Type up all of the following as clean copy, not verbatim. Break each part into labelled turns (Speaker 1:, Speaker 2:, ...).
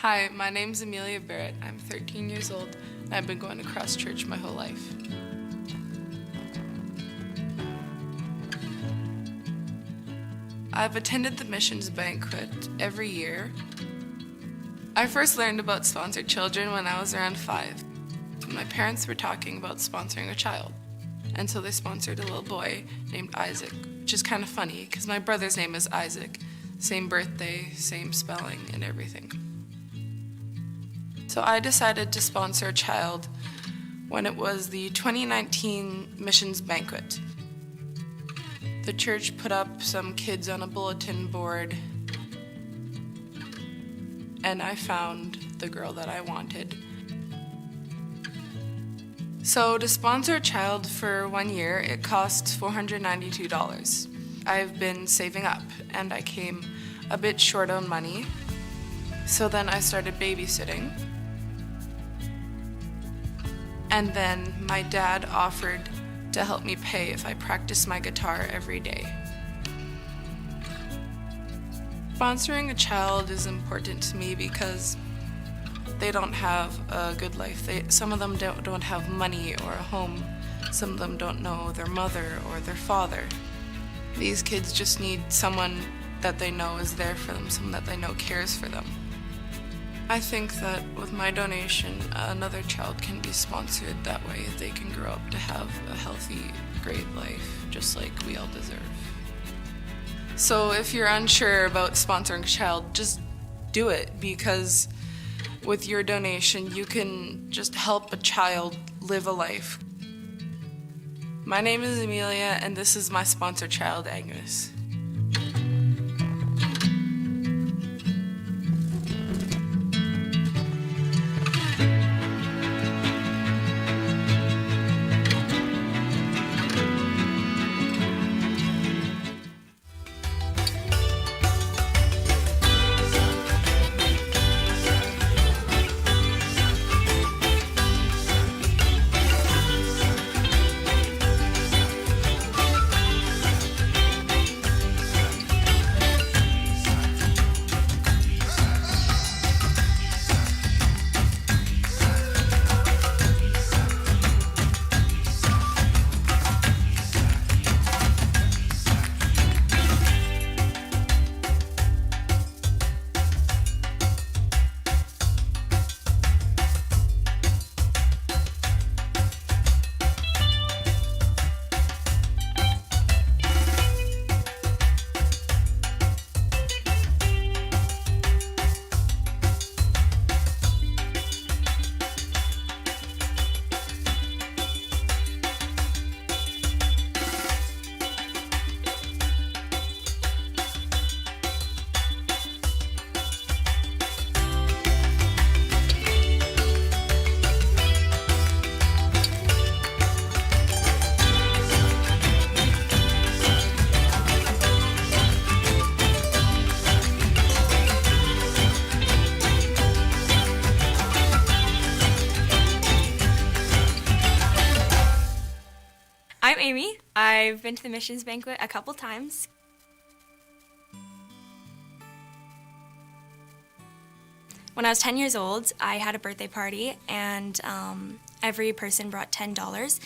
Speaker 1: Hi, my name's Amelia Barrett. I'm 13 years old, and I've been going to Cross Church my whole life. I've attended the missions banquet every year. I first learned about sponsored children when I was around 5. My parents were talking about sponsoring a child, and so they sponsored a little boy named Isaac, which is kind of funny because my brother's name is Isaac. Same birthday, same spelling, and everything. So I decided to sponsor a child when it was the 2019 missions banquet. The church put up some kids on a bulletin board, and I found the girl that I wanted. So to sponsor a child for 1 year, it costs $492. I've been saving up, and I came a bit short on money. So then I started babysitting. And then my dad offered to help me pay if I practiced my guitar every day. Sponsoring a child is important to me because they don't have a good life. Some of them don't have money or a home. Some of them don't know their mother or their father. These kids just need someone that they know is there for them, someone that they know cares for them. I think that with my donation, another child can be sponsored. That way they can grow up to have a healthy, great life, just like we all deserve. So if you're unsure about sponsoring a child, just do it, because with your donation, you can just help a child live a life. My name is Amelia, and this is my sponsor child, Agnes.
Speaker 2: I'm Amy. I've been to the missions banquet a couple times. When I was 10 years old, I had a birthday party, and every person brought $10,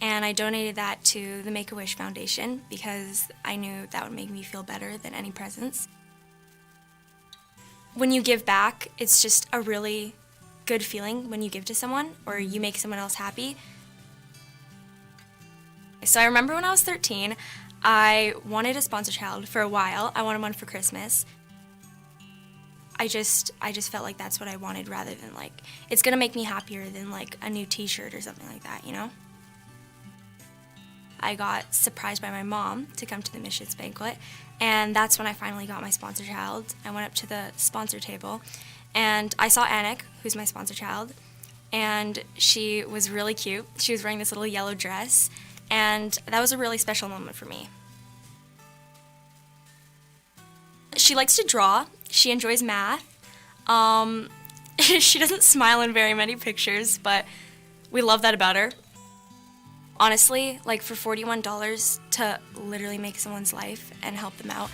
Speaker 2: and I donated that to the Make-A-Wish Foundation because I knew that would make me feel better than any presents. When you give back, it's just a really good feeling when you give to someone or you make someone else happy. So I remember when I was 13, I wanted a sponsor child for a while. I wanted one for Christmas. I just felt like that's what I wanted, rather than like, it's gonna make me happier than like a new t-shirt or something like that, you know? I got surprised by my mom to come to the missions banquet, and that's when I finally got my sponsor child. I went up to the sponsor table, and I saw Anik, who's my sponsor child, and she was really cute. She was wearing this little yellow dress, and that was a really special moment for me. She likes to draw. She enjoys math. She doesn't smile in very many pictures, but we love that about her. Honestly, like for $41 to literally make someone's life and help them out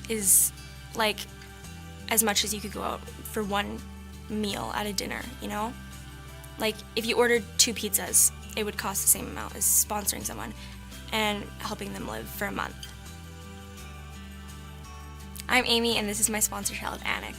Speaker 2: is like as much as you could go out for one meal at a dinner, you know? Like, if you ordered 2 pizzas, it would cost the same amount as sponsoring someone and helping them live for a month. I'm Amy, and this is my sponsor child, Anik.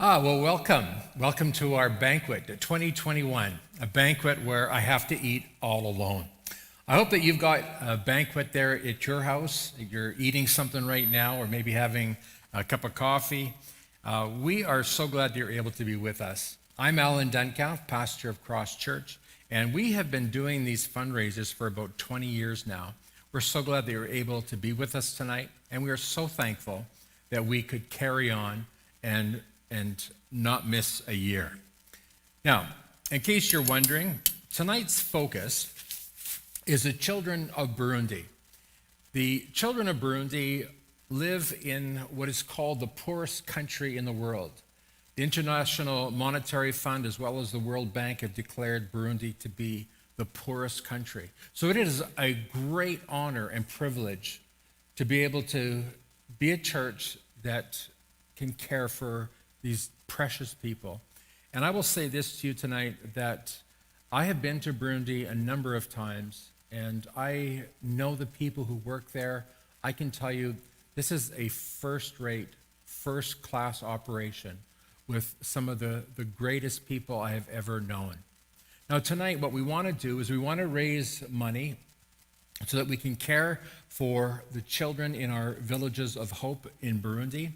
Speaker 3: Well, welcome. Welcome to our banquet 2021, a banquet where I have to eat all alone. I hope that you've got a banquet there at your house. You're eating something right now or maybe having a cup of coffee. We are so glad that you're able to be with us. I'm Alan Duncalf, pastor of Cross Church, and we have been doing these fundraisers for about 20 years now. We're so glad that you're able to be with us tonight, and we are so thankful that we could carry on and not miss a year. Now, in case you're wondering, tonight's focus is the children of Burundi. The children of Burundi live in what is called the poorest country in the world. The International Monetary Fund as well as the World Bank have declared Burundi to be the poorest country. So it is a great honor and privilege to be able to be a church that can care for these precious people. And I will say this to you tonight, that I have been to Burundi a number of times, and I know the people who work there. I can tell you this is a first-rate, first-class operation with some of the greatest people I have ever known. Now tonight, what we want to do is we want to raise money so that we can care for the children in our villages of hope in Burundi.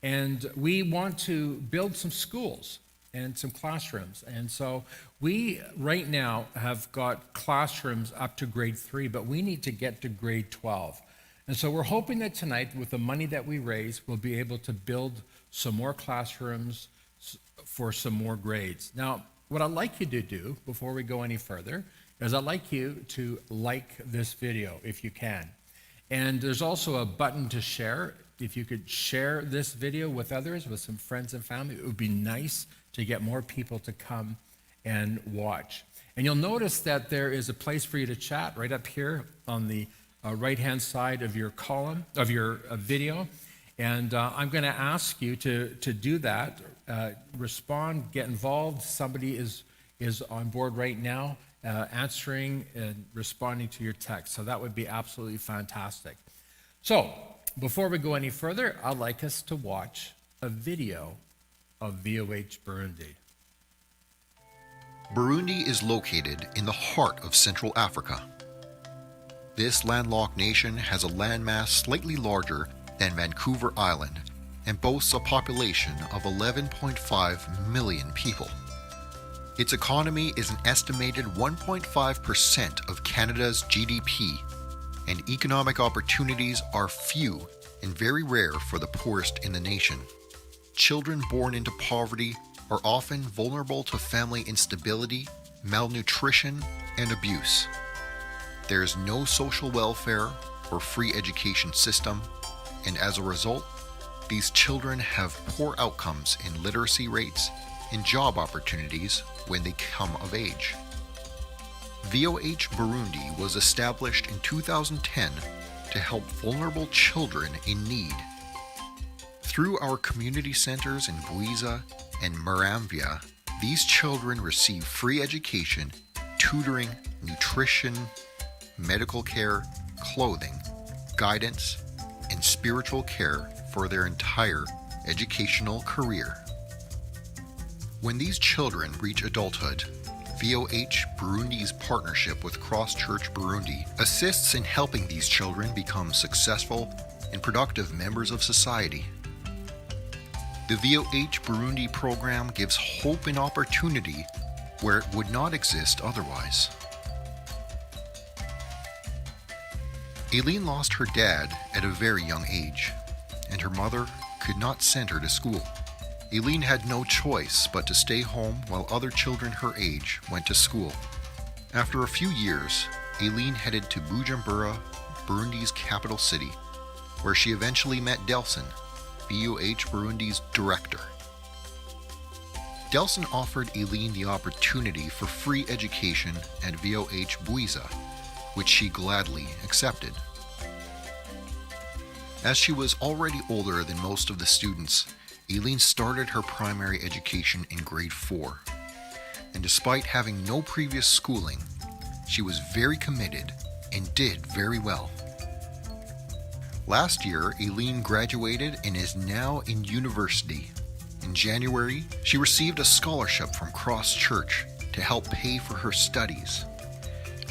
Speaker 3: And we want to build some schools and some classrooms. And so we right now have got classrooms up to grade 3, but we need to get to grade 12. And so we're hoping that tonight, with the money that we raise, we'll be able to build some more classrooms for some more grades. Now, what I'd like you to do before we go any further is I'd like you to like this video if you can. And there's also a button to share. If you could share this video with others, with some friends and family, it would be nice to get more people to come and watch. And you'll notice that there is a place for you to chat right up here on the right-hand side of your column, of your video. And I'm going to ask you to do that, respond, get involved. Somebody is on board right now answering and responding to your text. So that would be absolutely fantastic. So, before we go any further, I'd like us to watch a video of VOH Burundi.
Speaker 4: Burundi is located in the heart of Central Africa. This landlocked nation has a landmass slightly larger than Vancouver Island and boasts a population of 11.5 million people. Its economy is an estimated 1.5% of Canada's GDP, and economic opportunities are few and very rare for the poorest in the nation. Children born into poverty are often vulnerable to family instability, malnutrition, and abuse. There is no social welfare or free education system, and as a result, these children have poor outcomes in literacy rates and job opportunities when they come of age. VOH Burundi was established in 2010 to help vulnerable children in need. Through our community centers in Buiza and Muramvya, these children receive free education, tutoring, nutrition, medical care, clothing, guidance, and spiritual care for their entire educational career. When these children reach adulthood, VOH Burundi's partnership with Cross Church Burundi assists in helping these children become successful and productive members of society. The VOH Burundi program gives hope and opportunity where it would not exist otherwise. Aileen lost her dad at a very young age, and her mother could not send her to school. Aileen had no choice but to stay home while other children her age went to school. After a few years, Aileen headed to Bujumbura, Burundi's capital city, where she eventually met Delson, VOH Burundi's director. Delson offered Aileen the opportunity for free education at VOH Buiza, which she gladly accepted. As she was already older than most of the students, Aileen started her primary education in grade 4, and despite having no previous schooling, she was very committed and did very well. Last year, Aileen graduated and is now in university In January, she received a scholarship from Cross Church to help pay for her studies.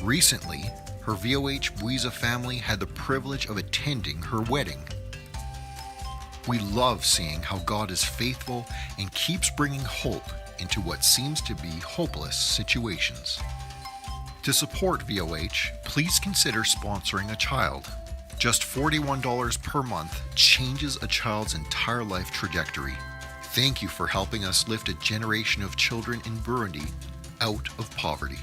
Speaker 4: Recently, her VOH Buiza family had the privilege of attending her wedding. We love seeing how God is faithful and keeps bringing hope into what seems to be hopeless situations. To support VOH, please consider sponsoring a child. Just $41 per month changes a child's entire life trajectory. Thank you for helping us lift a generation of children in Burundi out of poverty.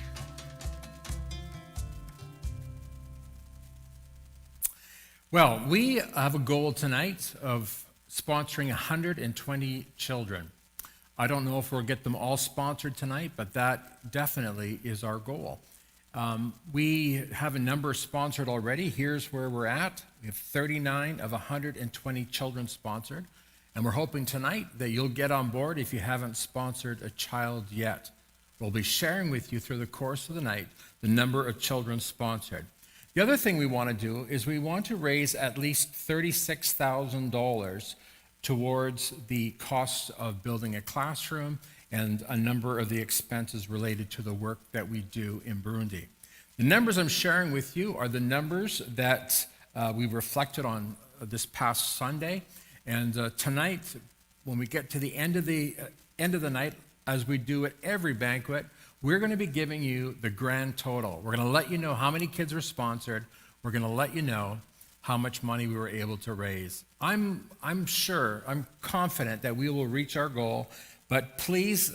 Speaker 3: Well, we have a goal tonight of sponsoring 120 children. I don't know if we'll get them all sponsored tonight, but that definitely is our goal. We have a number sponsored already. Here's where we're at. We have 39 of 120 children sponsored, and we're hoping tonight that you'll get on board if you haven't sponsored a child yet. We'll be sharing with you through the course of the night the number of children sponsored. The other thing we want to do is we want to raise at least $36,000 towards the costs of building a classroom and a number of the expenses related to the work that we do in Burundi. The numbers I'm sharing with you are the numbers that we reflected on this past Sunday. And tonight, when we get to the end of the night, as we do at every banquet, we're going to be giving you the grand total. We're going to let you know how many kids were sponsored. We're going to let you know how much money we were able to raise. I'm confident that we will reach our goal, but please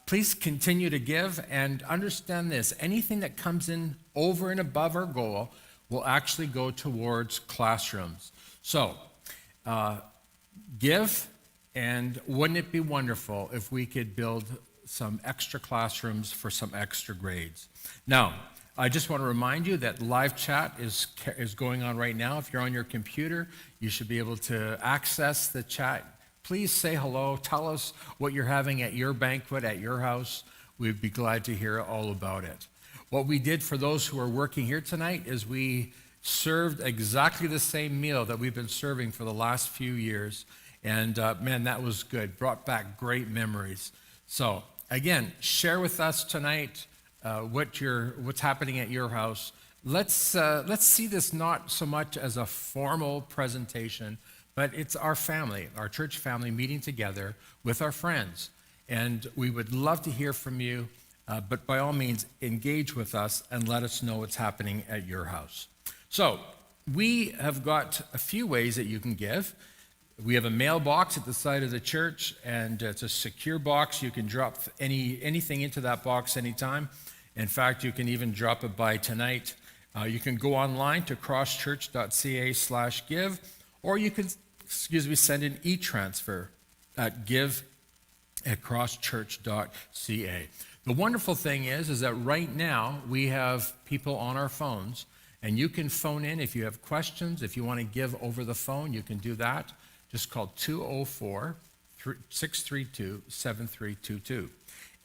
Speaker 3: continue to give and understand this. Anything that comes in over and above our goal will actually go towards classrooms. So give, and wouldn't it be wonderful if we could build some extra classrooms for some extra grades. Now, I just want to remind you that live chat is going on right now. If you're on your computer, you should be able to access the chat. Please say hello. Tell us what you're having at your banquet, at your house. We'd be glad to hear all about it. What we did for those who are working here tonight is we served exactly the same meal that we've been serving for the last few years. And man, that was good. Brought back great memories. So again, share with us tonight what's happening at your house. Let's see this not so much as a formal presentation, but it's our family, our church family meeting together with our friends. And we would love to hear from you, but by all means, engage with us and let us know what's happening at your house. So we have got a few ways that you can give. We have a mailbox at the side of the church, and it's a secure box. You can drop anything into that box anytime. In fact, you can even drop it by tonight. You can go online to crosschurch.ca/give, or you can, send an e-transfer at give@crosschurch.ca. The wonderful thing is that right now we have people on our phones, and you can phone in if you have questions. If you want to give over the phone, you can do that. Just call 204-632-7322.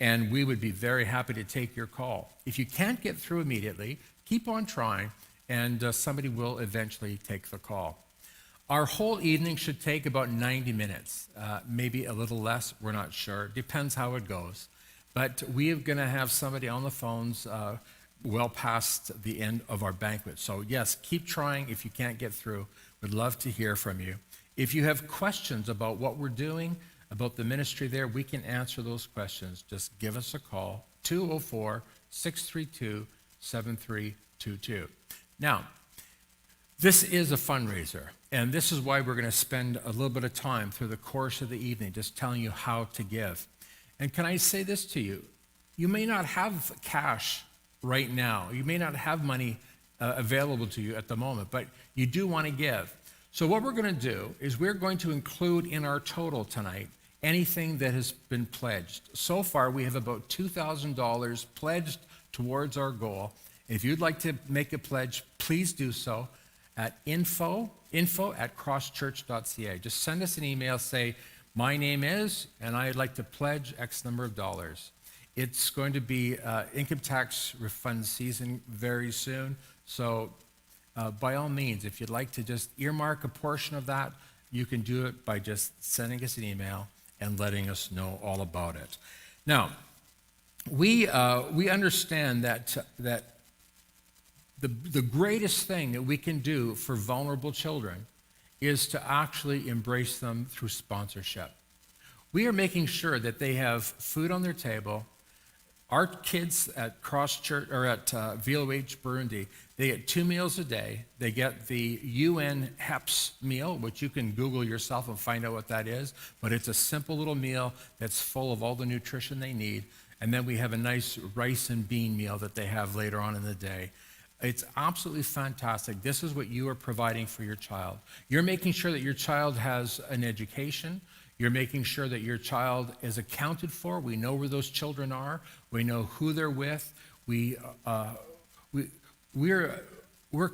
Speaker 3: And we would be very happy to take your call. If you can't get through immediately, keep on trying, and somebody will eventually take the call. Our whole evening should take about 90 minutes, maybe a little less, we're not sure. Depends how it goes. But we are going to have somebody on the phones well past the end of our banquet. So yes, keep trying. If you can't get through, we'd love to hear from you. If you have questions about what we're doing, about the ministry there, we can answer those questions. Just give us a call, 204-632-7322. Now, this is a fundraiser, and this is why we're going to spend a little bit of time through the course of the evening just telling you how to give. And can I say this to you? You may not have cash right now. You may not have money available to you at the moment, but you do want to give. So what we're going to do is we're going to include in our total tonight anything that has been pledged. So far, we have about $2,000 pledged towards our goal. If you'd like to make a pledge, please do so at info@crosschurch.ca. Just send us an email, say, my name is, and I'd like to pledge X number of dollars. It's going to be income tax refund season very soon, so by all means, if you'd like to just earmark a portion of that, you can do it by just sending us an email, and letting us know all about it. Now, we understand that the greatest thing that we can do for vulnerable children is to actually embrace them through sponsorship. We are making sure that they have food on their table. Our kids at Cross Church or at VOH Burundi, they get 2 meals a day. They get the UN HEPS meal, which you can Google yourself and find out what that is. But it's a simple little meal that's full of all the nutrition they need. And then we have a nice rice and bean meal that they have later on in the day. It's absolutely fantastic. This is what you are providing for your child. You're making sure that your child has an education. You're making sure that your child is accounted for. We know where those children are. We know who they're with. We're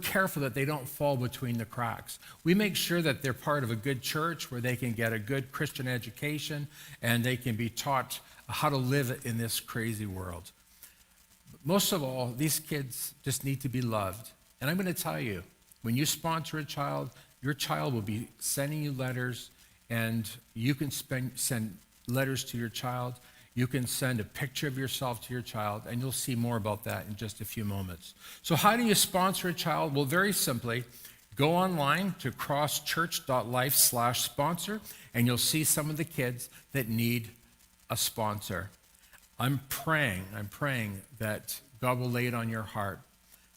Speaker 3: careful that they don't fall between the cracks. We make sure that they're part of a good church where they can get a good Christian education and they can be taught how to live in this crazy world. Most of all, these kids just need to be loved. And I'm going to tell you, when you sponsor a child, your child will be sending you letters, and you can send letters to your child. You can send a picture of yourself to your child, and you'll see more about that in just a few moments. So how do you sponsor a child? Well, very simply, go online to crosschurch.life/sponsor, and you'll see some of the kids that need a sponsor. I'm praying that God will lay it on your heart.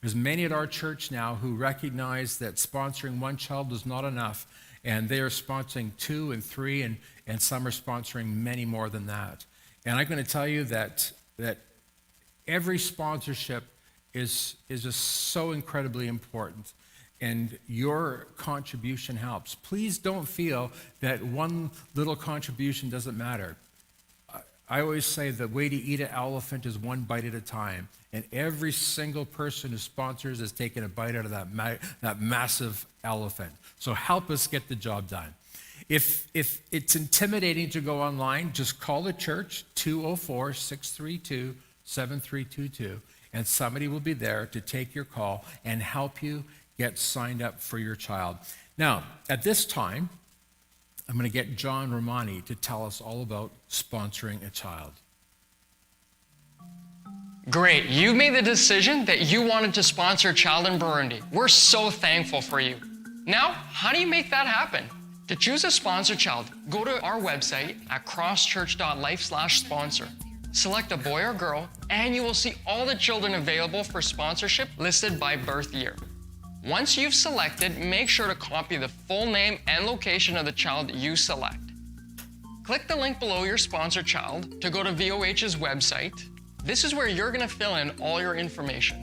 Speaker 3: There's many at our church now who recognize that sponsoring one child is not enough, and they are sponsoring 2 and 3, and some are sponsoring many more than that. And I'm going to tell you that every sponsorship is just so incredibly important, and your contribution helps. Please don't feel that one little contribution doesn't matter. I always say the way to eat an elephant is one bite at a time, and every single person who sponsors is taking a bite out of that massive elephant. So help us get the job done. If it's intimidating to go online, just call the church, 204-632-7322, and somebody will be there to take your call and help you get signed up for your child. Now, at this time, I'm going to get John Romani to tell us all about sponsoring a child.
Speaker 5: Great. You made the decision that you wanted to sponsor a child in Burundi. We're so thankful for you. Now, how do you make that happen? To choose a sponsor child, go to our website at crosschurch.life/sponsor. Select a boy or girl, and you will see all the children available for sponsorship listed by birth year. Once you've selected, make sure to copy the full name and location of the child you select. Click the link below your sponsor child to go to VOH's website. This is where you're going to fill in all your information.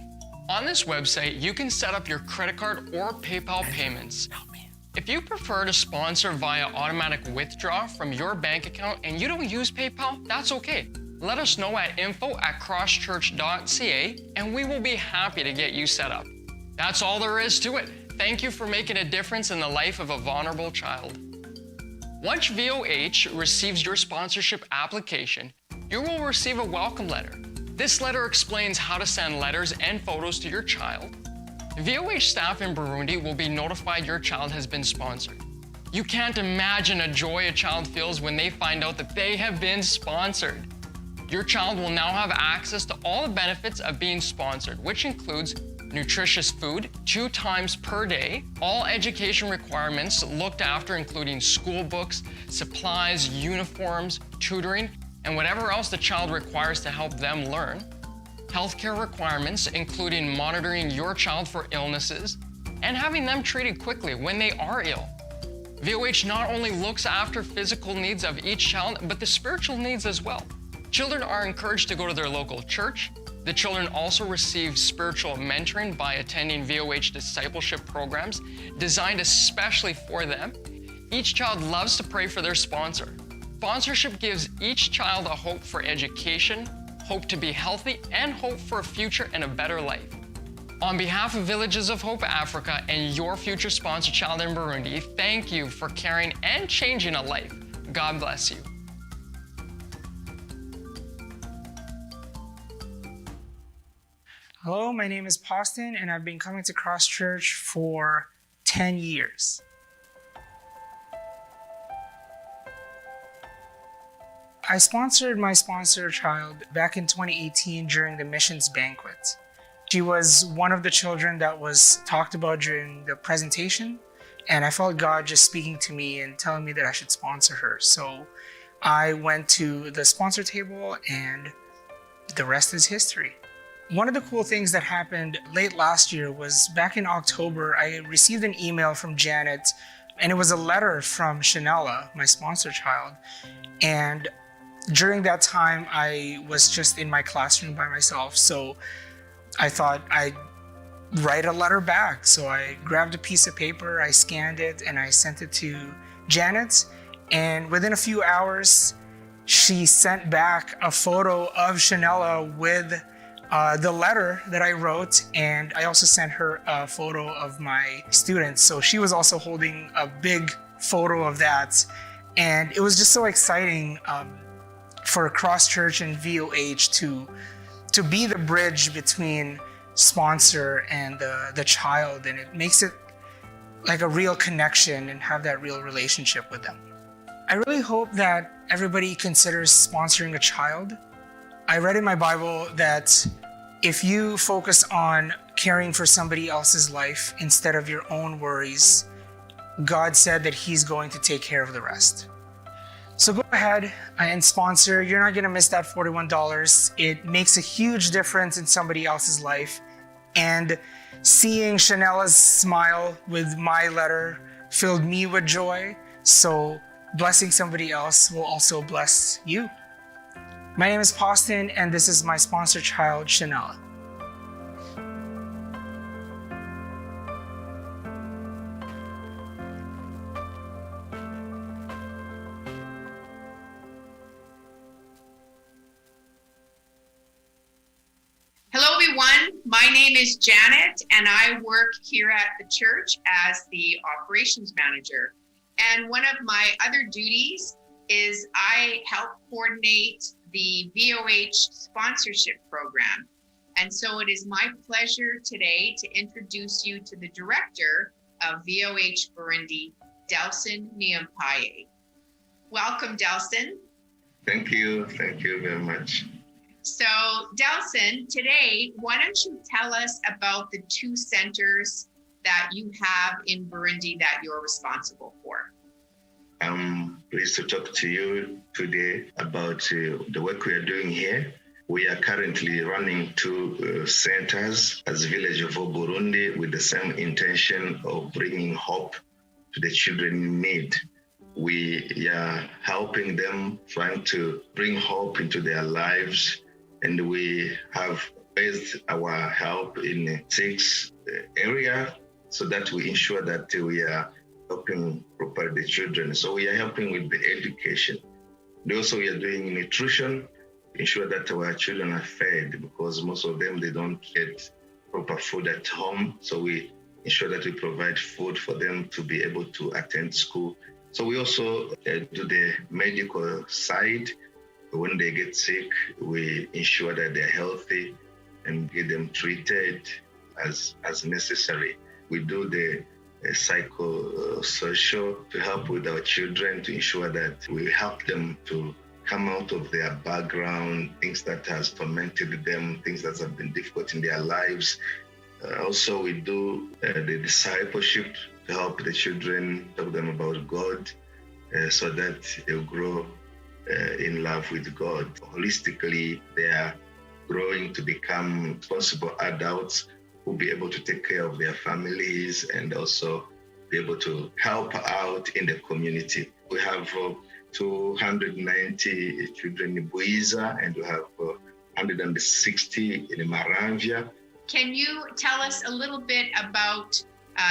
Speaker 5: On this website, you can set up your credit card or PayPal payments. If you prefer to sponsor via automatic withdrawal from your bank account and you don't use PayPal, that's okay. Let us know at info@crosschurch.ca and we will be happy to get you set up. That's all there is to it. Thank you for making a difference in the life of a vulnerable child. Once VOH receives your sponsorship application, you will receive a welcome letter. This letter explains how to send letters and photos to your child. VOH staff in Burundi will be notified your child has been sponsored. You can't imagine a joy a child feels when they find out that they have been sponsored. Your child will now have access to all the benefits of being sponsored, which includes nutritious food 2 times per day, all education requirements looked after, including school books, supplies, uniforms, tutoring, and whatever else the child requires to help them learn, healthcare requirements, including monitoring your child for illnesses, and having them treated quickly when they are ill. VOH not only looks after physical needs of each child, but the spiritual needs as well. Children are encouraged to go to their local church. The children also receive spiritual mentoring by attending VOH discipleship programs designed especially for them. Each child loves to pray for their sponsor. Sponsorship gives each child a hope for education, hope to be healthy, and hope for a future and a better life. On behalf of Villages of Hope Africa and your future sponsor child in Burundi, thank you for caring and changing a life. God bless you.
Speaker 6: Hello, my name is Poston, and I've been coming to Cross Church for 10 years. I sponsored my sponsor child back in 2018 during the missions banquet. She was one of the children that was talked about during the presentation, and I felt God just speaking to me and telling me that I should sponsor her. So I went to the sponsor table, and the rest is history. One of the cool things that happened late last year was back in October, I received an email from Janet, and it was a letter from Shanella, my sponsor child. And during that time, I was just in my classroom by myself. So I thought I'd write a letter back. So I grabbed a piece of paper, I scanned it, and I sent it to Janet. And within a few hours, she sent back a photo of Shanella with the letter that I wrote, and I also sent her a photo of my students. So she was also holding a big photo of that. And it was just so exciting for Cross Church and VOH to be the bridge between sponsor and the child, and it makes it like a real connection and have that real relationship with them. I really hope that everybody considers sponsoring a child. I read in my Bible that if you focus on caring for somebody else's life instead of your own worries, God said that He's going to take care of the rest. So go ahead and sponsor. You're not going to miss that $41. It makes a huge difference in somebody else's life. And seeing Shanella's smile with my letter filled me with joy. So blessing somebody else will also bless you. My name is Poston, and this is my sponsor child, Shanella.
Speaker 7: Hello, everyone. My name is Janet, and I work here at the church as the operations manager. And one of my other duties is I help coordinate the VOH sponsorship program. And so it is my pleasure today to introduce you to the director of VOH Burundi, Delson Niampaye. Welcome, Delson.
Speaker 8: Thank you very much.
Speaker 7: So, Delson, today, why don't you tell us about the two centers that you have in Burundi that you're responsible for?
Speaker 8: I'm pleased to talk to you today about the work we are doing here. We are currently running two centers as Village of Burundi with the same intention of bringing hope to the children in need. We are helping them, trying to bring hope into their lives. And we have based our help in 6 areas so that we ensure that we are helping properly the children. So we are helping with the education. And also we are doing nutrition, ensure that our children are fed because most of them, they don't get proper food at home. So we ensure that we provide food for them to be able to attend school. So we also do the medical side. When they get sick, we ensure that they're healthy and get them treated as necessary. We do the psychosocial to help with our children to ensure that we help them to come out of their background, things that has tormented them, things that have been difficult in their lives. Also, we do the discipleship to help the children, talk them about God, so that they'll grow in love with God. Holistically, they are growing to become responsible adults who will be able to take care of their families and also be able to help out in the community. We have 290 children in Buiza and we have 160 in Maranvia.
Speaker 7: Can you tell us a little bit about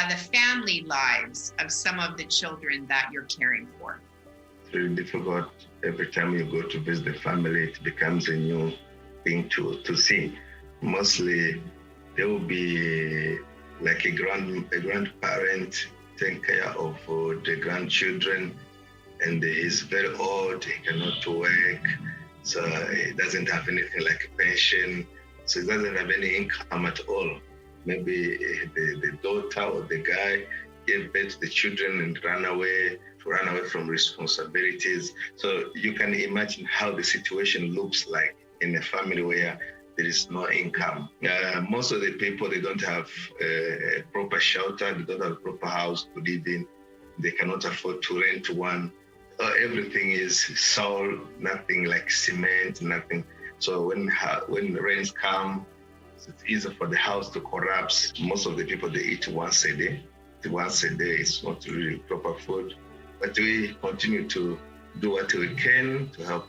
Speaker 7: the family lives of some of the children that you're caring for?
Speaker 8: It's really difficult. Every time you go to visit the family, it becomes a new thing to see. Mostly, there will be like a grandparent taking care of the grandchildren, and he's very old, he cannot work, so he doesn't have anything like a pension, so he doesn't have any income at all. Maybe the daughter or the guy gave birth to the children and run away from responsibilities. So you can imagine how the situation looks like in a family where there is no income. Most of the people, they don't have a proper shelter, they don't have a proper house to live in, they cannot afford to rent one. Everything is sold, nothing like cement, nothing. So when rains come, it's easy for the house to collapse. Most of the people, they eat once a day. Once a day, it's not really proper food. But we continue to do what we can to help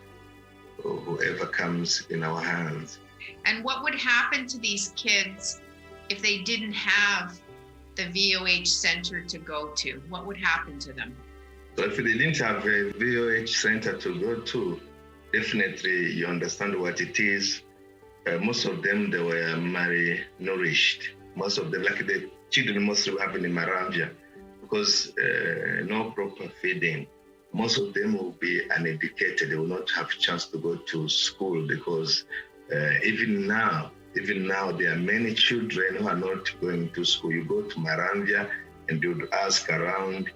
Speaker 8: whoever comes in our hands.
Speaker 7: And what would happen to these kids if they didn't have the VOH center to go to? What would happen to them?
Speaker 8: So if they didn't have a VOH center to go to, definitely you understand what it is. Most of them, they were malnourished. Most of them, like the children mostly have in Marambia, because no proper feeding. Most of them will be uneducated. They will not have a chance to go to school because even now, there are many children who are not going to school. You go to Marambia and you would ask around,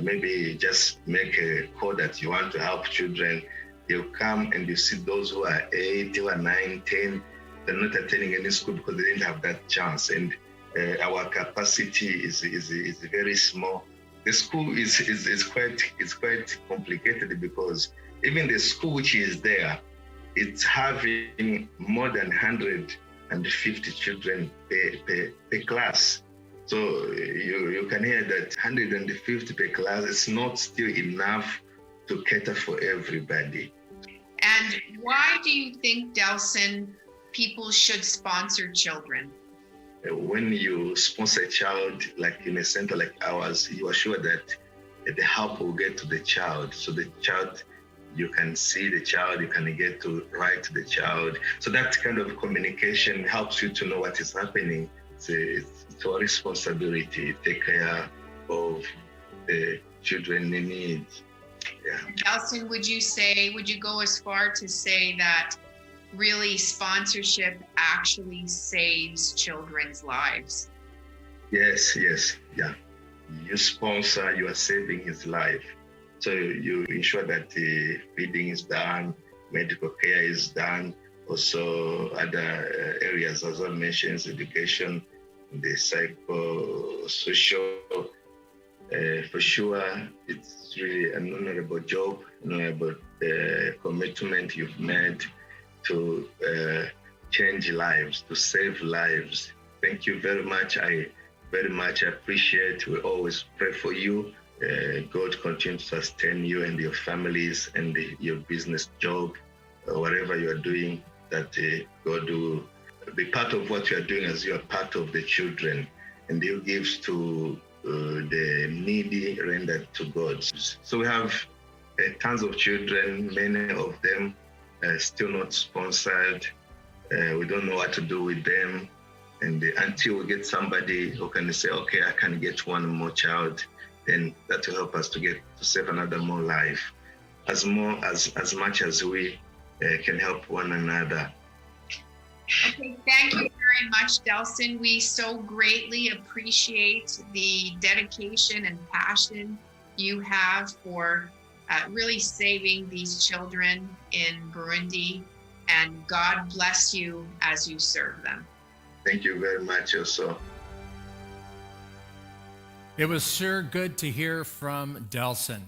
Speaker 8: maybe just make a call that you want to help children. You come and you see those who are 8, who are 9, 10, they're not attending any school because they didn't have that chance. And our capacity is very small. The school is quite complicated because even the school which is there, it's having more than 150 children per class. So you can hear that 150 per class is not still enough to cater for everybody.
Speaker 7: And why do you think, Delson, people should sponsor children?
Speaker 8: When you sponsor a child, like in a center like ours, you are sure that the help will get to the child. So the child, you can see the child, you can get to write to the child. So that kind of communication helps you to know what is happening. It's our responsibility to take care of the children in need. Yeah.
Speaker 7: Delson, would you go as far to say that really sponsorship actually saves children's lives?
Speaker 8: Yes, yeah. You sponsor, you are saving his life. So you ensure that the feeding is done, medical care is done, also other areas as I mentioned, education, the psychosocial. For sure, it's really an honorable job, honorable commitment you've made to change lives, to save lives. Thank you very much. I very much appreciate. We always pray for you. God continue to sustain you and your families and your business job, whatever you are doing, that God will be part of what you are doing as you are part of the children. And He gives to the needy rendered to God. So we have tons of children, many of them still not sponsored. We don't know what to do with them. And until we get somebody who can say, okay, I can get one more child, then that will help us to save another more life. As much as we can help one another.
Speaker 7: Okay, thank you very much, Delson. We so greatly appreciate the dedication and passion you have for really saving these children in Burundi, and God bless you as you serve them.
Speaker 8: Thank you very much also.
Speaker 3: It was sure good to hear from Delson.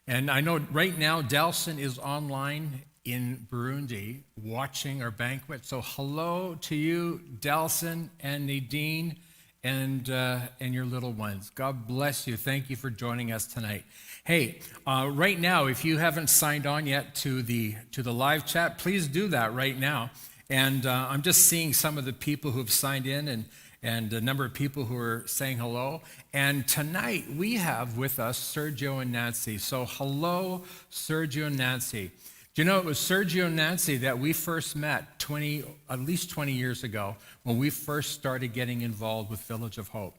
Speaker 3: And I know right now Delson is online in Burundi watching our banquet. So hello to you, Delson and Nadine and your little ones. God bless you. Thank you for joining us tonight. Hey, right now, if you haven't signed on yet to the live chat, please do that right now. And I'm just seeing some of the people who have signed in and a number of people who are saying hello. And tonight we have with us Sergio and Nancy. So hello, Sergio and Nancy. Do you know it was Sergio and Nancy that we first met at least 20 years ago when we first started getting involved with Village of Hope.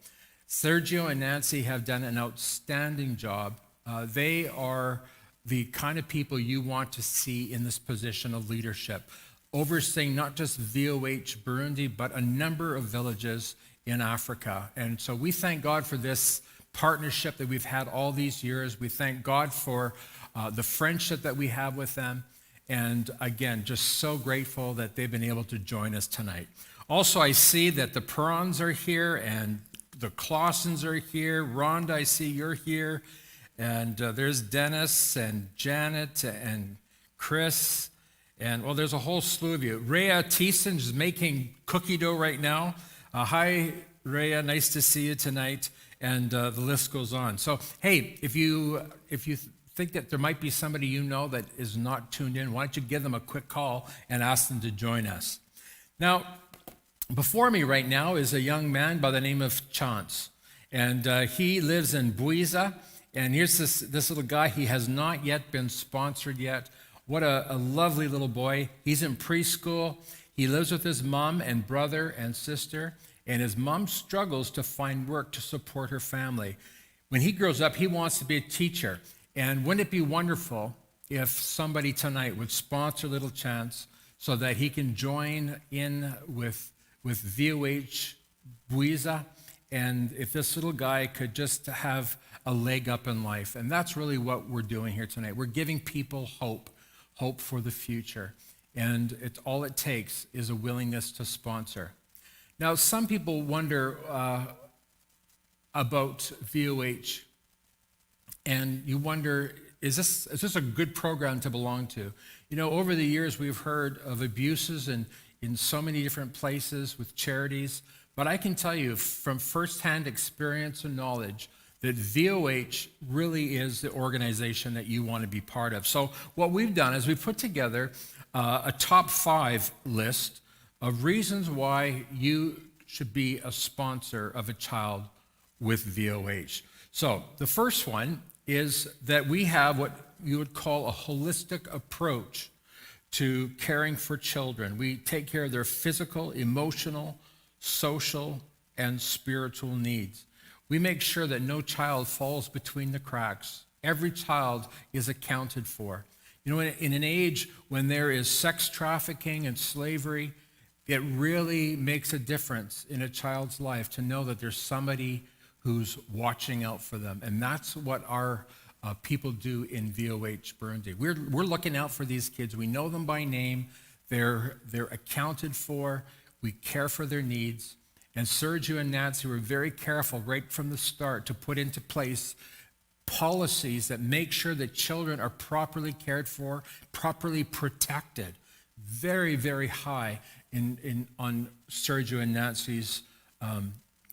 Speaker 3: Sergio and Nancy have done an outstanding job. They are the kind of people you want to see in this position of leadership, overseeing not just VOH Burundi, but a number of villages in Africa. And so we thank God for this partnership that we've had all these years. We thank God for the friendship that we have with them. And again, just so grateful that they've been able to join us tonight. Also, I see that the Perrons are here and the Clausens are here. Rhonda, I see you're here. And there's Dennis and Janet and Chris. And, well, there's a whole slew of you. Rhea Thiessen is making cookie dough right now. Hi, Rhea. Nice to see you tonight. And the list goes on. So, hey, if you think that there might be somebody you know that is not tuned in, why don't you give them a quick call and ask them to join us. Now, before me right now is a young man by the name of Chance, and he lives in Buiza, and here's this little guy. He has not yet been sponsored yet. What a lovely little boy. He's in preschool. He lives with his mom and brother and sister, and his mom struggles to find work to support her family. When he grows up, he wants to be a teacher. And wouldn't it be wonderful if somebody tonight would sponsor Little Chance so that he can join in with VOH Buiza, and if this little guy could just have a leg up in life. And that's really what we're doing here tonight. We're giving people hope for the future. And all it takes is a willingness to sponsor. Now, some people wonder about VOH. And you wonder, is this a good program to belong to? You know, over the years, we've heard of abuses in so many different places with charities. But I can tell you from firsthand experience and knowledge that VOH really is the organization that you want to be part of. So what we've done is we've put together a top 5 list of reasons why you should be a sponsor of a child with VOH. So the first one is that we have what you would call a holistic approach to caring for children. We take care of their physical, emotional, social, and spiritual needs. We make sure that no child falls between the cracks. Every child is accounted for. You know, in an age when there is sex trafficking and slavery, it really makes a difference in a child's life to know that there's somebody who's watching out for them. And that's what our people do in VOH Burundi. We're looking out for these kids. We know them by name. They're accounted for. We care for their needs. And Sergio and Nancy were very careful right from the start to put into place policies that make sure that children are properly cared for, properly protected. Very, very high on Sergio and Nancy's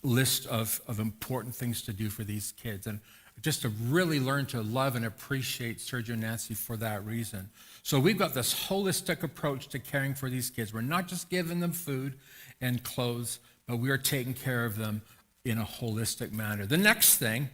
Speaker 3: list of important things to do for these kids. And just to really learn to love and appreciate Sergio and Nancy for that reason. So we've got this holistic approach to caring for these kids. We're not just giving them food and clothes, but we are taking care of them in a holistic manner. The next thing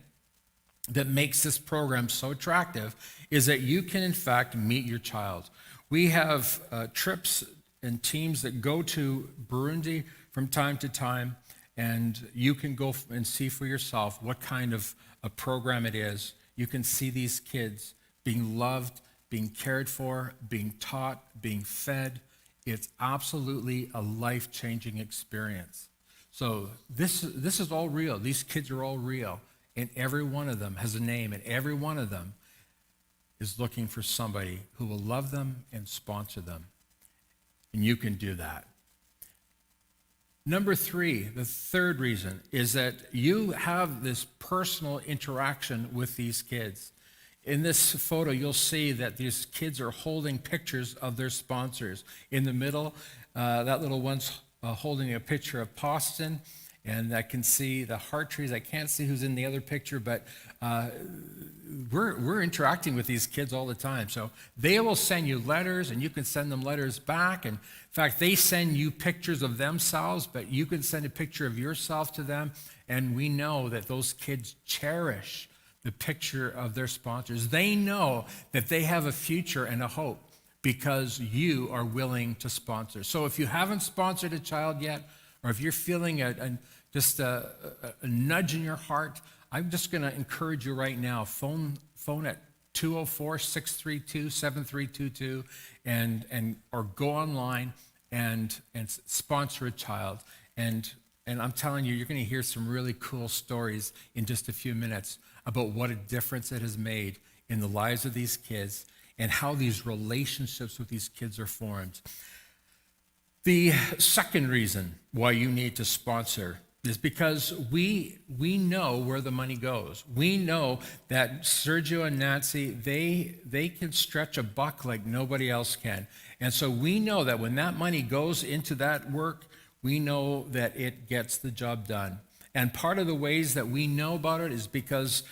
Speaker 3: that makes this program so attractive is that you can, in fact, meet your child. We have trips and teams that go to Burundi from time to time, and you can go and see for yourself what kind of a program it is. You can see these kids being loved, being cared for, being taught, being fed. It's absolutely a life-changing experience. So this is all real. These kids are all real, and every one of them has a name, and every one of them is looking for somebody who will love them and sponsor them. And you can do that. Number 3, the third reason, is that you have this personal interaction with these kids. In this photo, you'll see that these kids are holding pictures of their sponsors. In the middle, that little one's holding a picture of Poston, and I can see the heart trees. I can't see who's in the other picture, but we're interacting with these kids all the time. So they will send you letters, and you can send them letters back. And in fact, they send you pictures of themselves, but you can send a picture of yourself to them. And we know that those kids cherish the picture of their sponsors. They know that they have a future and a hope because you are willing to sponsor. So if you haven't sponsored a child yet, or if you're feeling just a nudge in your heart, I'm just going to encourage you right now. Phone at 204-632-7322 or go online and sponsor a child. And And I'm telling you, you're going to hear some really cool stories in just a few minutes about what a difference it has made in the lives of these kids and how these relationships with these kids are formed. The second reason why you need to sponsor is because we know where the money goes. We know that Sergio and Nancy, they can stretch a buck like nobody else can. And so we know that when that money goes into that work, we know that it gets the job done. And part of the ways that we know about it is because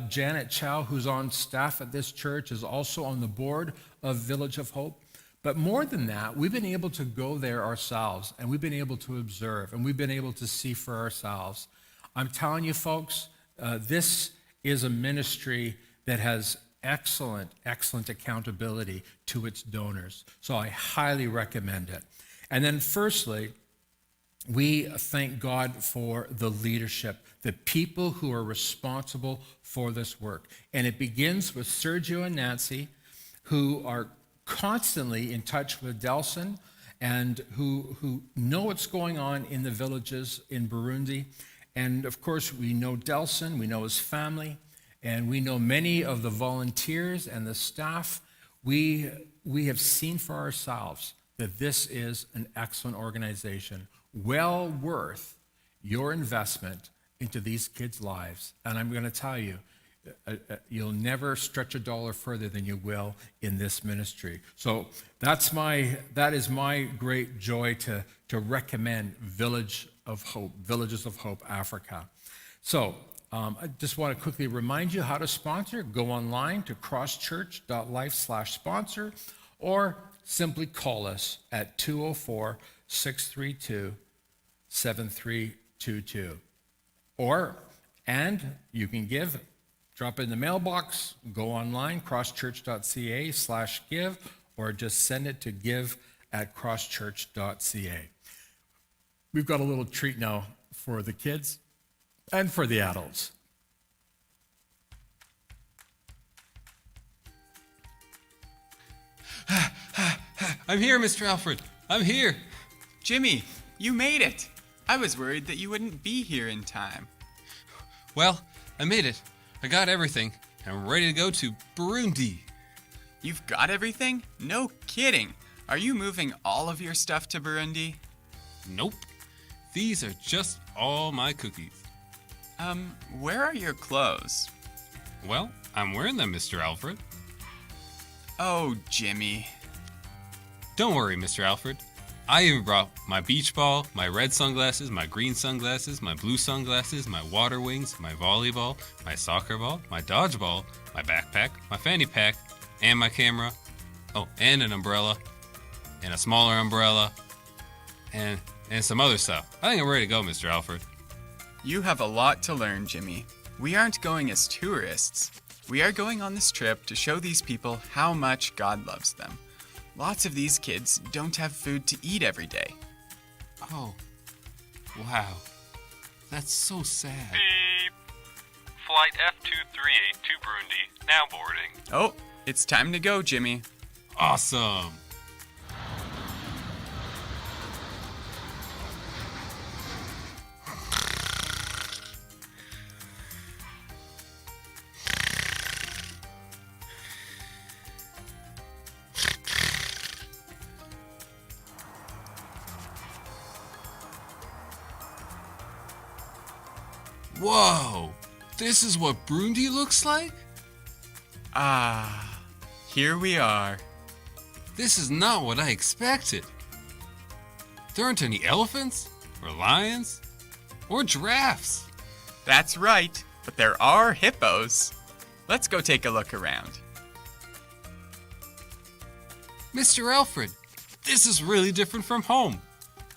Speaker 3: Janet Chow, who's on staff at this church, is also on the board of Village of Hope. But more than that, we've been able to go there ourselves, and we've been able to observe, and we've been able to see for ourselves. I'm telling you, folks, this is a ministry that has excellent accountability to its donors. So I highly recommend it. And then firstly, we thank God for the leadership, the people who are responsible for this work. And it begins with Sergio and Nancy, who are constantly in touch with Delson and who know what's going on in the villages in Burundi. And of course, we know Delson, we know his family, and we know many of the volunteers and the staff. We have seen for ourselves that this is an excellent organization, well worth your investment into these kids' lives. And I'm going to tell you, you'll never stretch a dollar further than you will in this ministry. So that is my great joy to recommend Villages of Hope Africa. So I just want to quickly remind you how to sponsor. Go online to crosschurch.life/sponsor, or simply call us at 204-632-7322. And you can give. Drop it in the mailbox, go online, crosschurch.ca/give, or just send it to give@crosschurch.ca. We've got a little treat now for the kids and for the adults.
Speaker 9: I'm here, Mr. Alfred. I'm here.
Speaker 10: Jimmy, you made it. I was worried that you wouldn't be here in time.
Speaker 9: Well, I made it. I got everything, and I'm ready to go to Burundi.
Speaker 10: You've got everything? No kidding. Are you moving all of your stuff to Burundi?
Speaker 9: Nope. These are just all my cookies.
Speaker 10: Where are your clothes?
Speaker 9: Well, I'm wearing them, Mr. Alfred.
Speaker 10: Oh, Jimmy.
Speaker 9: Don't worry, Mr. Alfred. I even brought my beach ball, my red sunglasses, my green sunglasses, my blue sunglasses, my water wings, my volleyball, my soccer ball, my dodgeball, my backpack, my fanny pack, and my camera. Oh, and an umbrella, and a smaller umbrella, and some other stuff. I think I'm ready to go, Mr. Alfred.
Speaker 10: You have a lot to learn, Jimmy. We aren't going as tourists. We are going on this trip to show these people how much God loves them. Lots of these kids don't have food to eat every day.
Speaker 9: Oh, wow. That's so sad.
Speaker 11: Beep. Flight F238 to Burundi, now boarding.
Speaker 10: Oh, it's time to go, Jimmy.
Speaker 9: Awesome. Whoa! This is what Burundi looks like?
Speaker 10: Ah, here we are.
Speaker 9: This is not what I expected. There aren't any elephants, or lions, or giraffes.
Speaker 10: That's right, but there are hippos. Let's go take a look around.
Speaker 9: Mr. Alfred, this is really different from home.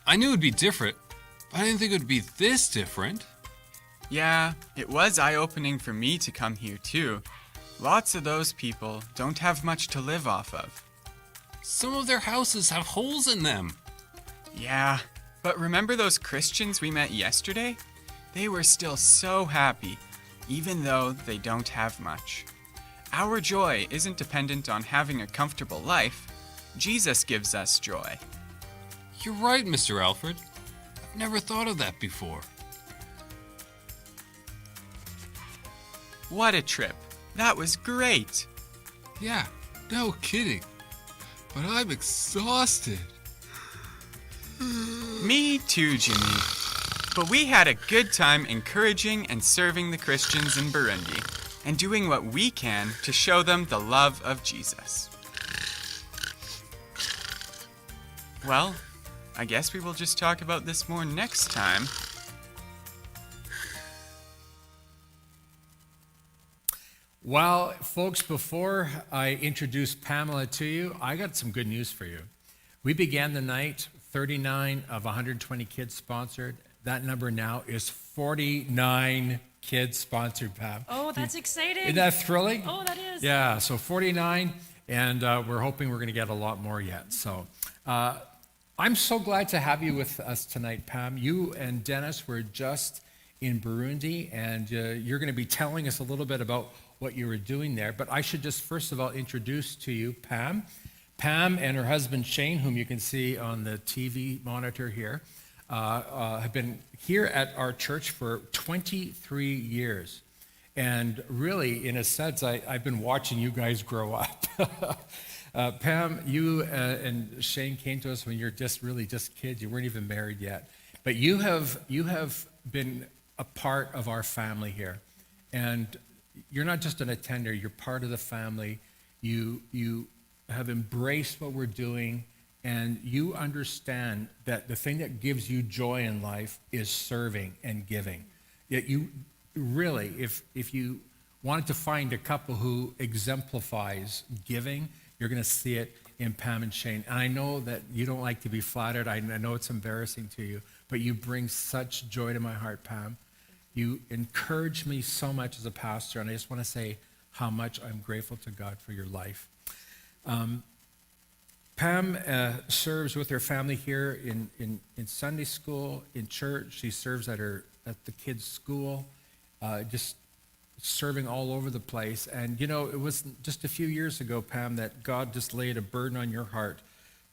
Speaker 9: I knew it would be different, but I didn't think it would be this different.
Speaker 10: Yeah, it was eye-opening for me to come here too. Lots of those people don't have much to live off of.
Speaker 9: Some of their houses have holes in them.
Speaker 10: Yeah, but remember those Christians we met yesterday? They were still so happy, even though they don't have much. Our joy isn't dependent on having a comfortable life. Jesus gives us joy.
Speaker 9: You're right, Mr. Alfred. I've never thought of that before.
Speaker 10: What a trip. That was great.
Speaker 9: Yeah, no kidding. But I'm exhausted.
Speaker 10: Me too, Jimmy. But we had a good time encouraging and serving the Christians in Burundi and doing what we can to show them the love of Jesus. Well, I guess we will just talk about this more next time.
Speaker 3: Well, folks, before I introduce Pamela to you, I got some good news for you. We began the night, 39 of 120 kids sponsored. That number now is 49 kids sponsored, Pam.
Speaker 12: Oh, that's exciting.
Speaker 3: Isn't that thrilling?
Speaker 12: Oh, that is.
Speaker 3: Yeah, so 49, and we're hoping we're going to get a lot more yet. So I'm so glad to have you with us tonight, Pam. You and Dennis were just in Burundi, and you're going to be telling us a little bit about what you were doing there. But I should just first of all introduce to you Pam. Pam and her husband Shane, whom you can see on the TV monitor here, have been here at our church for 23 years. And really, in a sense, I've been watching you guys grow up. Pam, you and Shane came to us when you're just kids. You weren't even married yet. But you have been a part of our family here. And you're not just an attender, you're part of the family. You have embraced what we're doing, and you understand that the thing that gives you joy in life is serving and giving. Yet you really, if you wanted to find a couple who exemplifies giving, you're going to see it in Pam and Shane. And I know that you don't like to be flattered. I know it's embarrassing to you, but you bring such joy to my heart, Pam. You encourage me so much as a pastor, and I just want to say how much I'm grateful to God for your life. Pam serves with her family here in Sunday school, in church. She serves at the kids' school, just serving all over the place. And you know, it was just a few years ago, Pam, that God just laid a burden on your heart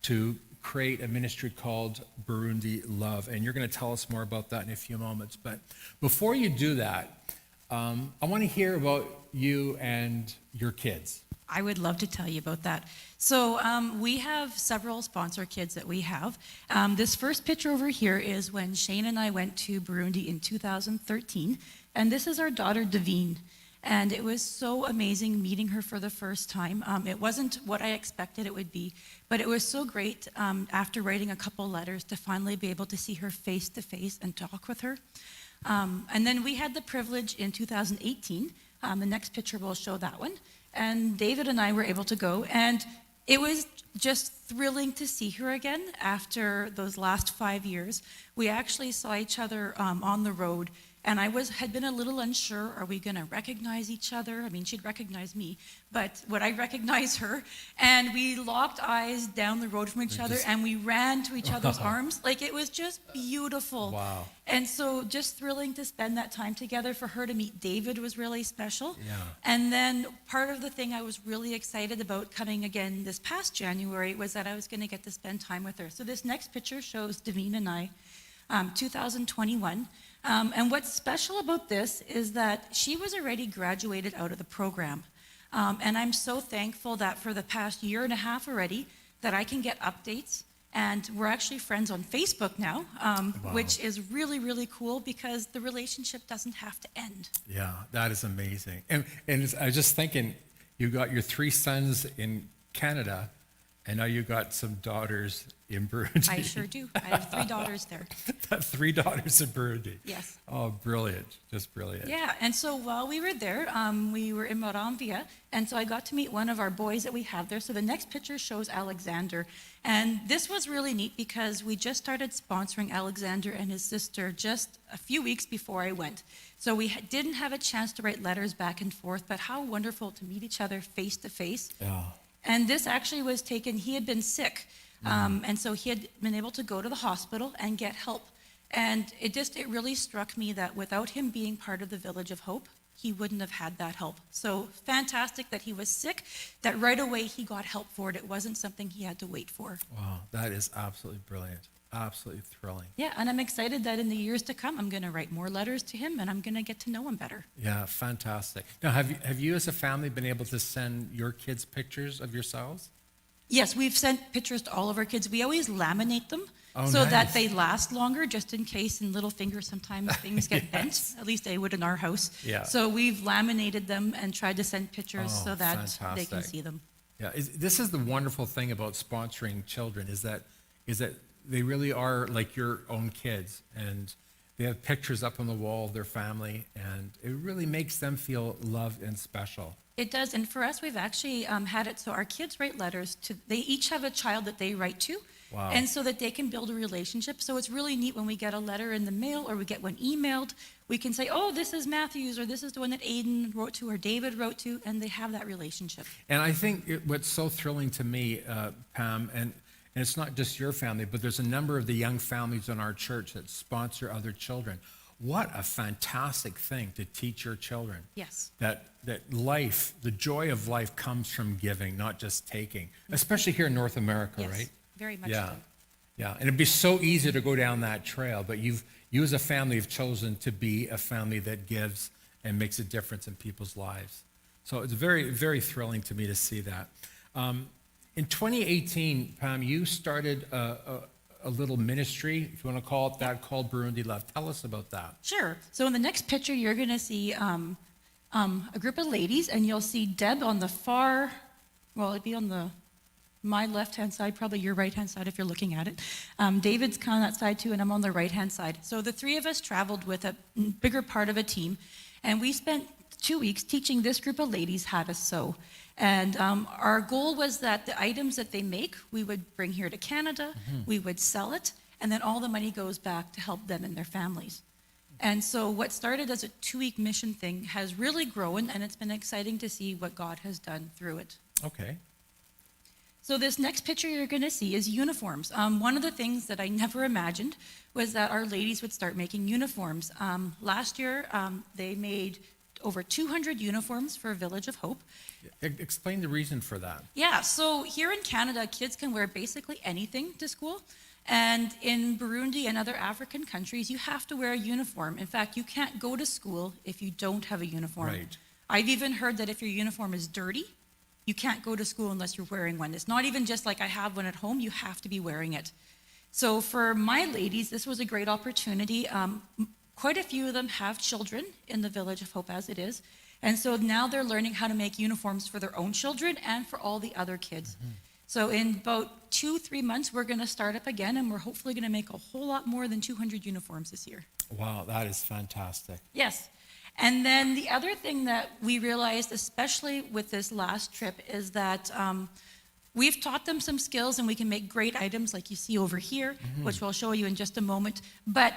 Speaker 3: to create a ministry called Burundi Love. And you're going to tell us more about that in a few moments. But before you do that, I want to hear about you and your kids.
Speaker 12: I would love to tell you about that. So we have several sponsor kids that we have. This first picture over here is when Shane and I went to Burundi in 2013. And this is our daughter, Davine. And it was so amazing meeting her for the first time. It wasn't what I expected it would be, but it was so great after writing a couple letters to finally be able to see her face to face and talk with her. And then we had the privilege in 2018. The next picture will show that one. And David and I were able to go, and it was just thrilling to see her again after those last 5 years. We actually saw each other on the road, and I had been a little unsure, are we going to recognize each other? I mean, she'd recognize me, but would I recognize her? And we locked eyes down the road from each other, and we ran to each other's arms. Like, it was just beautiful.
Speaker 3: Wow.
Speaker 12: And so just thrilling to spend that time together. For her to meet David was really special.
Speaker 3: Yeah.
Speaker 12: And then part of the thing I was really excited about coming again this past January was that I was going to get to spend time with her. So this next picture shows Davine and I, 2021. And what's special about this is that she was already graduated out of the program. And I'm so thankful that for the past year and a half already, that I can get updates. And we're actually friends on Facebook now,
Speaker 3: Wow.
Speaker 12: which is really, really cool because the relationship doesn't have to end.
Speaker 3: Yeah, that is amazing. And I was just thinking, you got your 3 sons in Canada, and now you got some daughters in Burundi.
Speaker 12: I sure do. I have 3 daughters there.
Speaker 3: 3 daughters in Burundi.
Speaker 12: Yes.
Speaker 3: Oh, brilliant. Just brilliant.
Speaker 12: Yeah, and so while we were there, we were in Moramvia, and so I got to meet one of our boys that we have there. So the next picture shows Alexander. And this was really neat because we just started sponsoring Alexander and his sister just a few weeks before I went. So we didn't have a chance to write letters back and forth, but how wonderful to meet each other face to face.
Speaker 3: Yeah.
Speaker 12: And this actually was taken, he had been sick. And so he had been able to go to the hospital and get help. And it really struck me that without him being part of the Village of Hope, he wouldn't have had that help. So fantastic that he was sick, that right away he got help for it. It wasn't something he had to wait for.
Speaker 3: Wow, that is absolutely brilliant. Absolutely thrilling.
Speaker 12: Yeah, and I'm excited that in the years to come, I'm going to write more letters to him, and I'm going to get to know him better.
Speaker 3: Yeah, fantastic. Now, have you as a family been able to send your kids pictures of yourselves?
Speaker 12: Yes, we've sent pictures to all of our kids. We always laminate them
Speaker 3: Oh,
Speaker 12: that
Speaker 3: nice.
Speaker 12: they last longer, just in case in little fingers sometimes things get bent. At least they would in our house.
Speaker 3: Yeah.
Speaker 12: So we've laminated them and tried to send pictures
Speaker 3: Oh,
Speaker 12: so that they can
Speaker 3: fantastic.
Speaker 12: see them.
Speaker 3: Yeah, this is the wonderful thing about sponsoring children is that they really are like your own kids, and they have pictures up on the wall of their family, and it really makes them feel loved and special.
Speaker 12: It does, and for us, we've actually had it so our kids write letters to, they each have a child that they write to,
Speaker 3: Wow.
Speaker 12: and so that they can build a relationship. So it's really neat when we get a letter in the mail or we get one emailed, we can say, oh, this is Matthew's, or this is the one that Aiden wrote to, or David wrote to, and they have that relationship.
Speaker 3: And I think what's so thrilling to me, Pam, and it's not just your family, but there's a number of the young families in our church that sponsor other children. What a fantastic thing to teach your children.
Speaker 12: Yes.
Speaker 3: That life, the joy of life comes from giving, not just taking, especially here in North America,
Speaker 12: Yes,
Speaker 3: right?
Speaker 12: very much
Speaker 3: Yeah.
Speaker 12: so.
Speaker 3: Yeah, and it'd be so easy to go down that trail, but you as a family have chosen to be a family that gives and makes a difference in people's lives. So it's very, very thrilling to me to see that. In 2018, Pam, you started a little ministry, if you want to call it that, called Burundi Love. Tell us about that.
Speaker 12: Sure. So in the next picture, you're going to see a group of ladies, and you'll see Deb on the far, well, it'd be on my left-hand side, probably your right-hand side if you're looking at it. David's kind of that side too, and I'm on the right-hand side. So the three of us traveled with a bigger part of a team, and we spent 2 weeks teaching this group of ladies how to sew. And our goal was that the items that they make, we would bring here to Canada, we would sell it, and then all the money goes back to help them and their families. And so what started as a 2-week mission thing has really grown, and it's been exciting to see what God has done through it.
Speaker 3: Okay.
Speaker 12: So this next picture you're going to see is uniforms. One of the things that I never imagined was that our ladies would start making uniforms. Last year, they made over 200 uniforms for Village of Hope.
Speaker 3: Explain the reason for that.
Speaker 12: Yeah, so here in Canada, kids can wear basically anything to school. And in Burundi and other African countries, you have to wear a uniform. In fact, you can't go to school if you don't have a uniform.
Speaker 3: Right.
Speaker 12: I've even heard that if your uniform is dirty, you can't go to school unless you're wearing one. It's not even just like I have one at home, you have to be wearing it. So for my ladies, this was a great opportunity. Quite a few of them have children in the Village of Hope as it is. And so now they're learning how to make uniforms for their own children and for all the other kids. So in about 2-3 months, we're going to start up again, and we're hopefully going to make a whole lot more than 200 uniforms this year.
Speaker 3: Wow, that is fantastic.
Speaker 12: Yes. And then the other thing that we realized, especially with this last trip, is that we've taught them some skills, and we can make great items like you see over here, which we'll show you in just a moment. But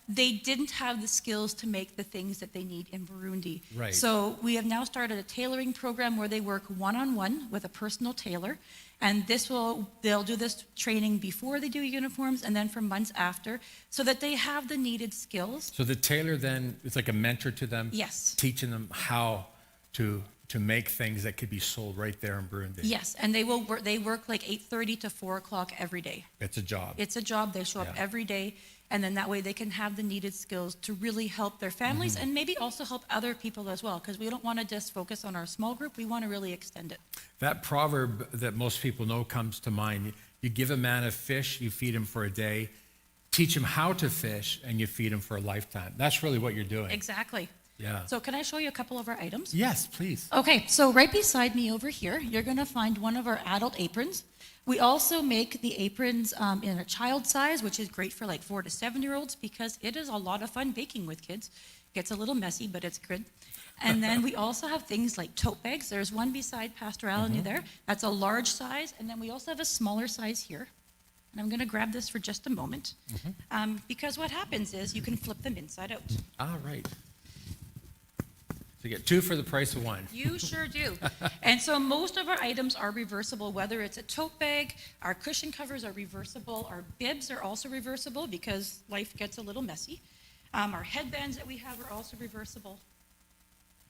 Speaker 12: they didn't have the skills to make the things that they need in Burundi.
Speaker 3: Right.
Speaker 12: So we have now started a tailoring program where they work one-on-one with a personal tailor. And they'll do this training before they do uniforms and then for months after, so that they have the needed skills.
Speaker 3: So the tailor then is like a mentor to them?
Speaker 12: Yes.
Speaker 3: Teaching them how to make things that could be sold right there in Burundi?
Speaker 12: Yes, and they work like 8:30 to 4 o'clock every day.
Speaker 3: It's a job.
Speaker 12: It's a job. They show up every day, and then that way they can have the needed skills to really help their families and maybe also help other people as well, because we don't want to just focus on our small group. We want to really extend it.
Speaker 3: That proverb that most people know comes to mind. You give a man a fish, you feed him for a day. Teach him how to fish, and you feed him for a lifetime. That's really what you're doing.
Speaker 12: Exactly.
Speaker 3: Yeah.
Speaker 12: So can I show you a couple of our items?
Speaker 3: Yes, please.
Speaker 12: Okay, so right beside me over here, you're going to find one of our adult aprons. We also make the aprons in a child size, which is great for like 4 to 7-year-olds, because it is a lot of fun baking with kids. Gets a little messy, but it's good. And then we also have things like tote bags. There's one beside Pastor Allen there. That's a large size. And then we also have a smaller size here. And I'm going to grab this for just a moment. Because what happens is you can flip them inside out.
Speaker 3: All right. So you get 2 for the price of 1.
Speaker 12: You sure do. And so most of our items are reversible, whether it's a tote bag, our cushion covers are reversible, our bibs are also reversible because life gets a little messy. Our headbands that we have are also reversible.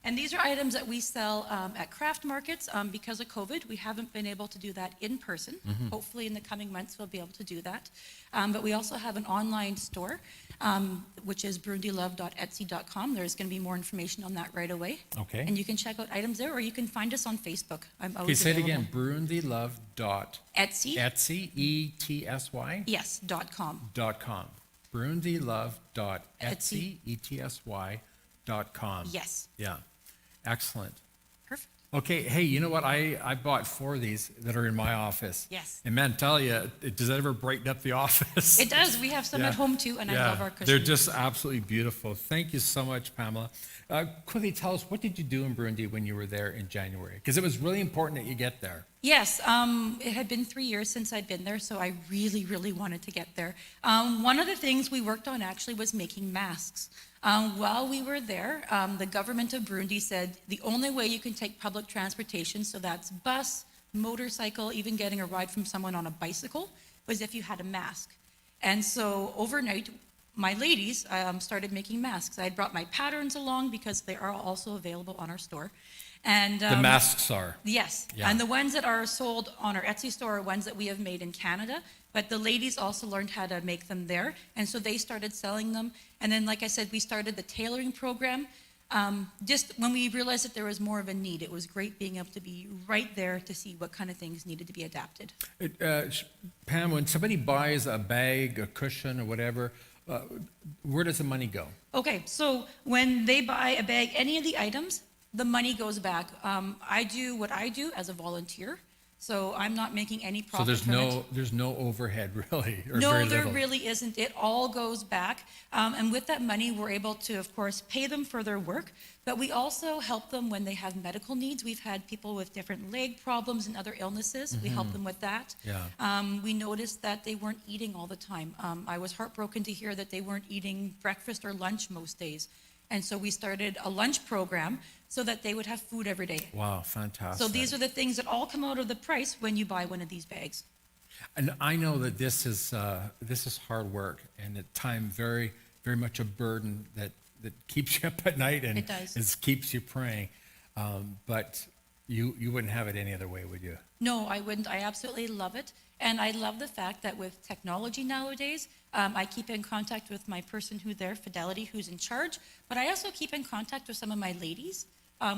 Speaker 12: And these are items that we sell at craft markets. Because of COVID, we haven't been able to do that in person. Hopefully in the coming months, we'll be able to do that. But we also have an online store, which is burundilove.etsy.com. There's going to be more information on that right away.
Speaker 3: Okay.
Speaker 12: And you can check out items there, or you can find us on Facebook. I'm
Speaker 3: Can you
Speaker 12: always
Speaker 3: say it
Speaker 12: available.
Speaker 3: again? burundilove.etsy?
Speaker 12: Etsy.
Speaker 3: E-T-S-Y?
Speaker 12: Yes, .com.
Speaker 3: .com. burundilove.etsy, E-T-S-Y.com.
Speaker 12: Yes.
Speaker 3: Yeah. Excellent.
Speaker 12: Perfect.
Speaker 3: Okay, hey, you know what? I bought 4 of these that are in my office.
Speaker 12: Yes.
Speaker 3: And man, tell you, does that ever brighten up the office?
Speaker 12: It does. We have some
Speaker 3: Yeah.
Speaker 12: at home too, and I love our cushions.
Speaker 3: They're just absolutely beautiful. Thank you so much, Pamela. Quickly tell us, what did you do in Burundi when you were there in January? Because it was really important that you get there.
Speaker 12: Yes, it had been 3 years since I'd been there, so I really, really wanted to get there. One of the things we worked on actually was making masks. While we were there, the government of Burundi said the only way you can take public transportation, so that's bus, motorcycle, even getting a ride from someone on a bicycle, was if you had a mask. And so overnight, my ladies started making masks. I had brought my patterns along because they are also available on our store. And
Speaker 3: The masks are.
Speaker 12: yes,
Speaker 3: Yeah.
Speaker 12: and the ones that are sold on our Etsy store are ones that we have made in Canada, but the ladies also learned how to make them there, and so they started selling them. And then, like I said, we started the tailoring program. Just when we realized that there was more of a need, it was great being able to be right there to see what kind of things needed to be adapted.
Speaker 3: Pam, when somebody buys a bag, a cushion, or whatever, where does the money go?
Speaker 12: Okay, so when they buy a bag, any of the items, the money goes back. I do what I do as a volunteer, so I'm not making any
Speaker 3: So
Speaker 12: profit from it.
Speaker 3: there's no overhead really, or
Speaker 12: No,
Speaker 3: very
Speaker 12: there
Speaker 3: little.
Speaker 12: really isn't. It all goes back. And with that money, we're able to, of course, pay them for their work, but we also help them when they have medical needs. We've had people with different leg problems and other illnesses. We help them with that.
Speaker 3: Yeah.
Speaker 12: We noticed that they weren't eating all the time. I was heartbroken to hear that they weren't eating breakfast or lunch most days. And so we started a lunch program so that they would have food every day.
Speaker 3: Wow, fantastic.
Speaker 12: So these are the things that all come out of the price when you buy one of these bags.
Speaker 3: And I know that this is hard work, and at times very, very much a burden that keeps you up at night and
Speaker 12: It does.
Speaker 3: keeps you praying. But you wouldn't have it any other way, would you?
Speaker 12: No, I wouldn't. I absolutely love it. And I love the fact that with technology nowadays, I keep in contact with my person Fidelity, who's in charge. But I also keep in contact with some of my ladies,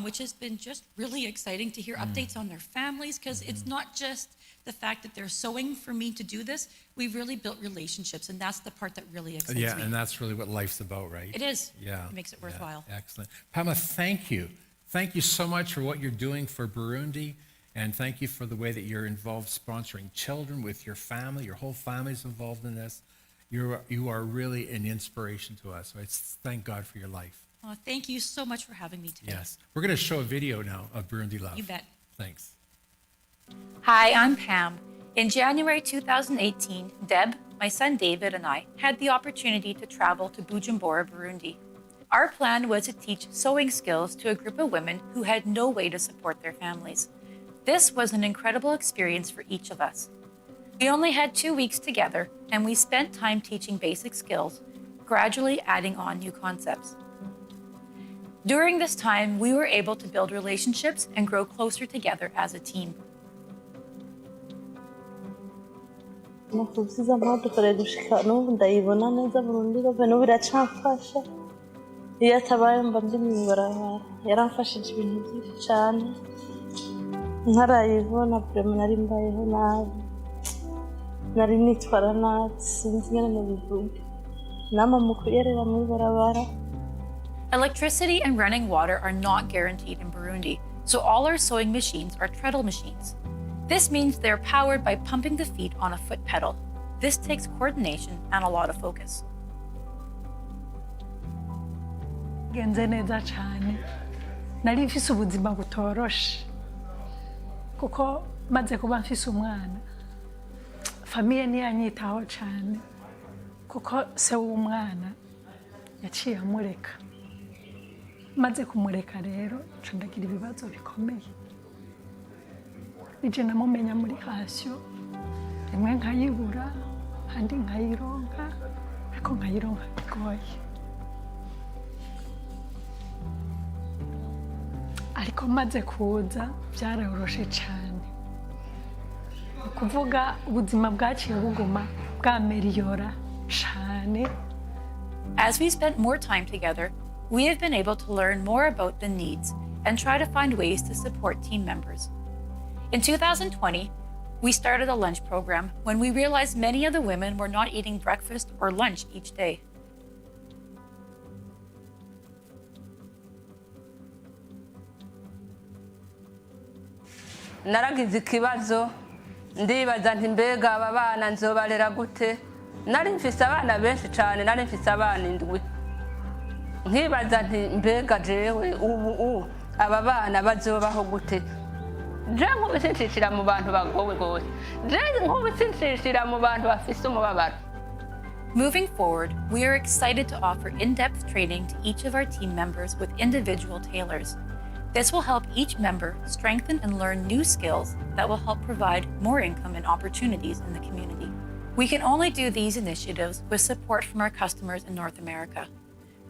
Speaker 12: which has been just really exciting to hear updates on their families, because it's not just the fact that they're sewing for me to do this. We've really built relationships, and that's the part that really excites me.
Speaker 3: Yeah, and that's really what life's about, right?
Speaker 12: It is.
Speaker 3: Yeah.
Speaker 12: It makes it
Speaker 3: yeah,
Speaker 12: worthwhile.
Speaker 3: Excellent. Pamela, thank you. Thank you so much for what you're doing for Burundi, and thank you for the way that you're involved sponsoring children with your family. Your whole family's involved in this. You are really an inspiration to us. So I thank God for your life.
Speaker 12: Thank you so much for having me today.
Speaker 3: Yes. We're going to show a video now of Burundi Love.
Speaker 12: You bet.
Speaker 3: Thanks.
Speaker 13: Hi, I'm Pam. In January 2018, Deb, my son David, and I had the opportunity to travel to Bujumbura, Burundi. Our plan was to teach sewing skills to a group of women who had no way to support their families. This was an incredible experience for each of us. We only had 2 weeks together, and we spent time teaching basic skills, gradually adding on new concepts. During this time, we were able to build relationships and grow closer together as a team.
Speaker 14: Nafubyiza mpadukoreye gushika n'ubu ndayibona neza Burundi Love n'ubu iracamfasha. Iyo atabaye mba ndi mw'ibarabara yaramfashije ibintu byinshi cyane. Ntarayibona vraiment nari mbayeho nabi. Nari nitwara nabi sinzi ingene nabivuga. Nama mu kuyerera mw'ibarabara.
Speaker 13: Electricity and running water are not guaranteed in Burundi, so all our sewing machines are treadle machines. This means they're powered by pumping the feet on a foot pedal. This takes coordination and a lot of focus.
Speaker 15: Genze neza cyane. Nari mfise ubuzima butoroshe. Kuko maze kuba mfise umwana. Famiye ntiyanyitaho cyane. Kuko se w'umwana yaciye amureka. Maze kumureka rero ndagira ibibazo bikomeye. Nije namumenya muri hasyo. Rimwe nkayibura, handi nkayironka, ariko nkayironka bigoye. ariko maze kuza byaroroshe cyane kuvuga ubuzima bwaciye buguma bwameriyora cyane.
Speaker 13: As we spent more time together, we have been able to learn more about the needs and try to find ways to support team members. In 2020, we started a lunch program when we realized many of the women were not eating breakfast or lunch each day.
Speaker 16: Naragize ikibazo ndibaza nti mbega aba bana nzobarera gute. Nari mfise abana benshi cyane, nari mfise abana 7. Nkibaza nti mbega jewe ubu aba bana bazobaho gute. Je nk'ubutsinshishira mu bantu bagowe gose. Je nk'ubutsinshishira mu bantu bafise umubabaro.
Speaker 13: Moving forward, we are excited to offer in-depth training to each of our team members with individual tailors. This will help each member strengthen and learn new skills that will help provide more income and opportunities in the community. We can only do these initiatives with support from our customers in North America.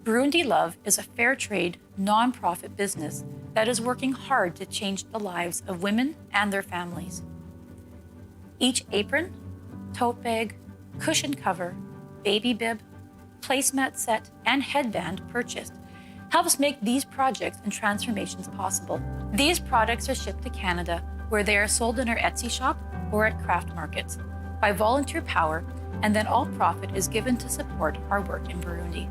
Speaker 13: Burundi Love is a fair trade, nonprofit business that is working hard to change the lives of women and their families. Each apron, tote bag, cushion cover, baby bib, placemat set, and headband purchased helps make these projects and transformations possible. These products are shipped to Canada, where they are sold in our Etsy shop or at craft markets by volunteer power, and then all profit is given to support our work in Burundi.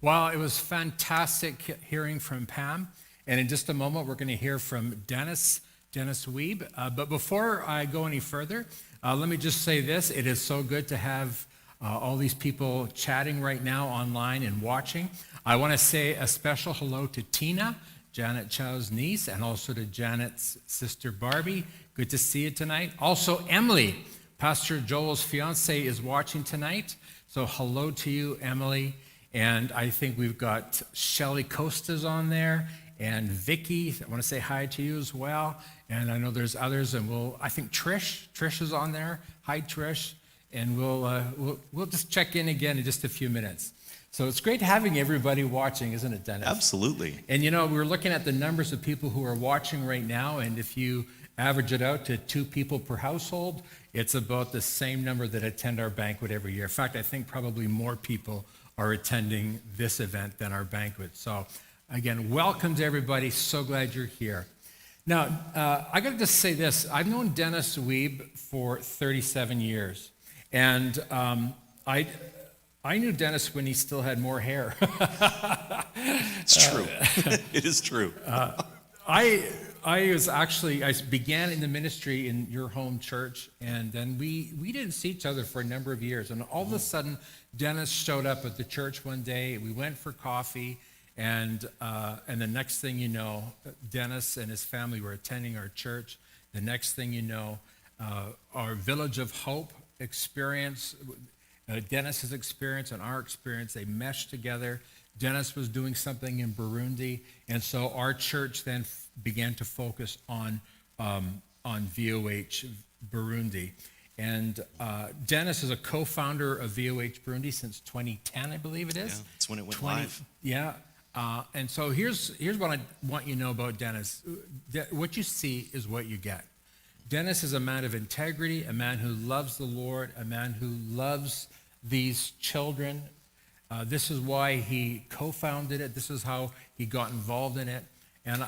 Speaker 3: Well, it was fantastic hearing from Pam. And in just a moment, we're going to hear from Dennis Weeb. But before I go any further, let me just say this. It is so good to have all these people chatting right now online and watching. I want to say a special hello to Tina, Janet Chow's niece, and also to Janet's sister Barbie. Good to see you tonight. Also, Emily, Pastor Joel's fiance, is watching tonight. So hello to you, Emily. And I think we've got Shelly Costas on there, and Vicky. I want to say hi to you as well. And I know there's others, and I think Trish is on there. Hi, Trish. And we'll just check in again in just a few minutes. So it's great having everybody watching, isn't it, Dennis?
Speaker 17: Absolutely.
Speaker 3: And you know, we're looking at the numbers of people who are watching right now, and if you average it out to 2 people per household, it's about the same number that attend our banquet every year. In fact, I think probably more people are attending this event than our banquet. So again, welcome to everybody. So glad you're here. Now, I got to just say this. I've known Dennis Weeb for 37 years. And I knew Dennis when he still had more hair.
Speaker 17: It's true. It is true.
Speaker 3: I began in the ministry in your home church, and then we didn't see each other for a number of years. And all of a sudden, Dennis showed up at the church one day. We went for coffee, and the next thing you know, Dennis and his family were attending our church. The next thing you know, our Village of Hope experience, Dennis's experience and our experience, they meshed together. Dennis was doing something in Burundi, and so our church then began to focus on VOH Burundi. And Dennis is a co-founder of VOH Burundi since 2010, I believe it is.
Speaker 17: Yeah, that's when it went live.
Speaker 3: Yeah, and so here's what I want you to know about Dennis. What you see is what you get. Dennis is a man of integrity, a man who loves the Lord, a man who loves these children. This is why he co-founded it. This is how he got involved in it. And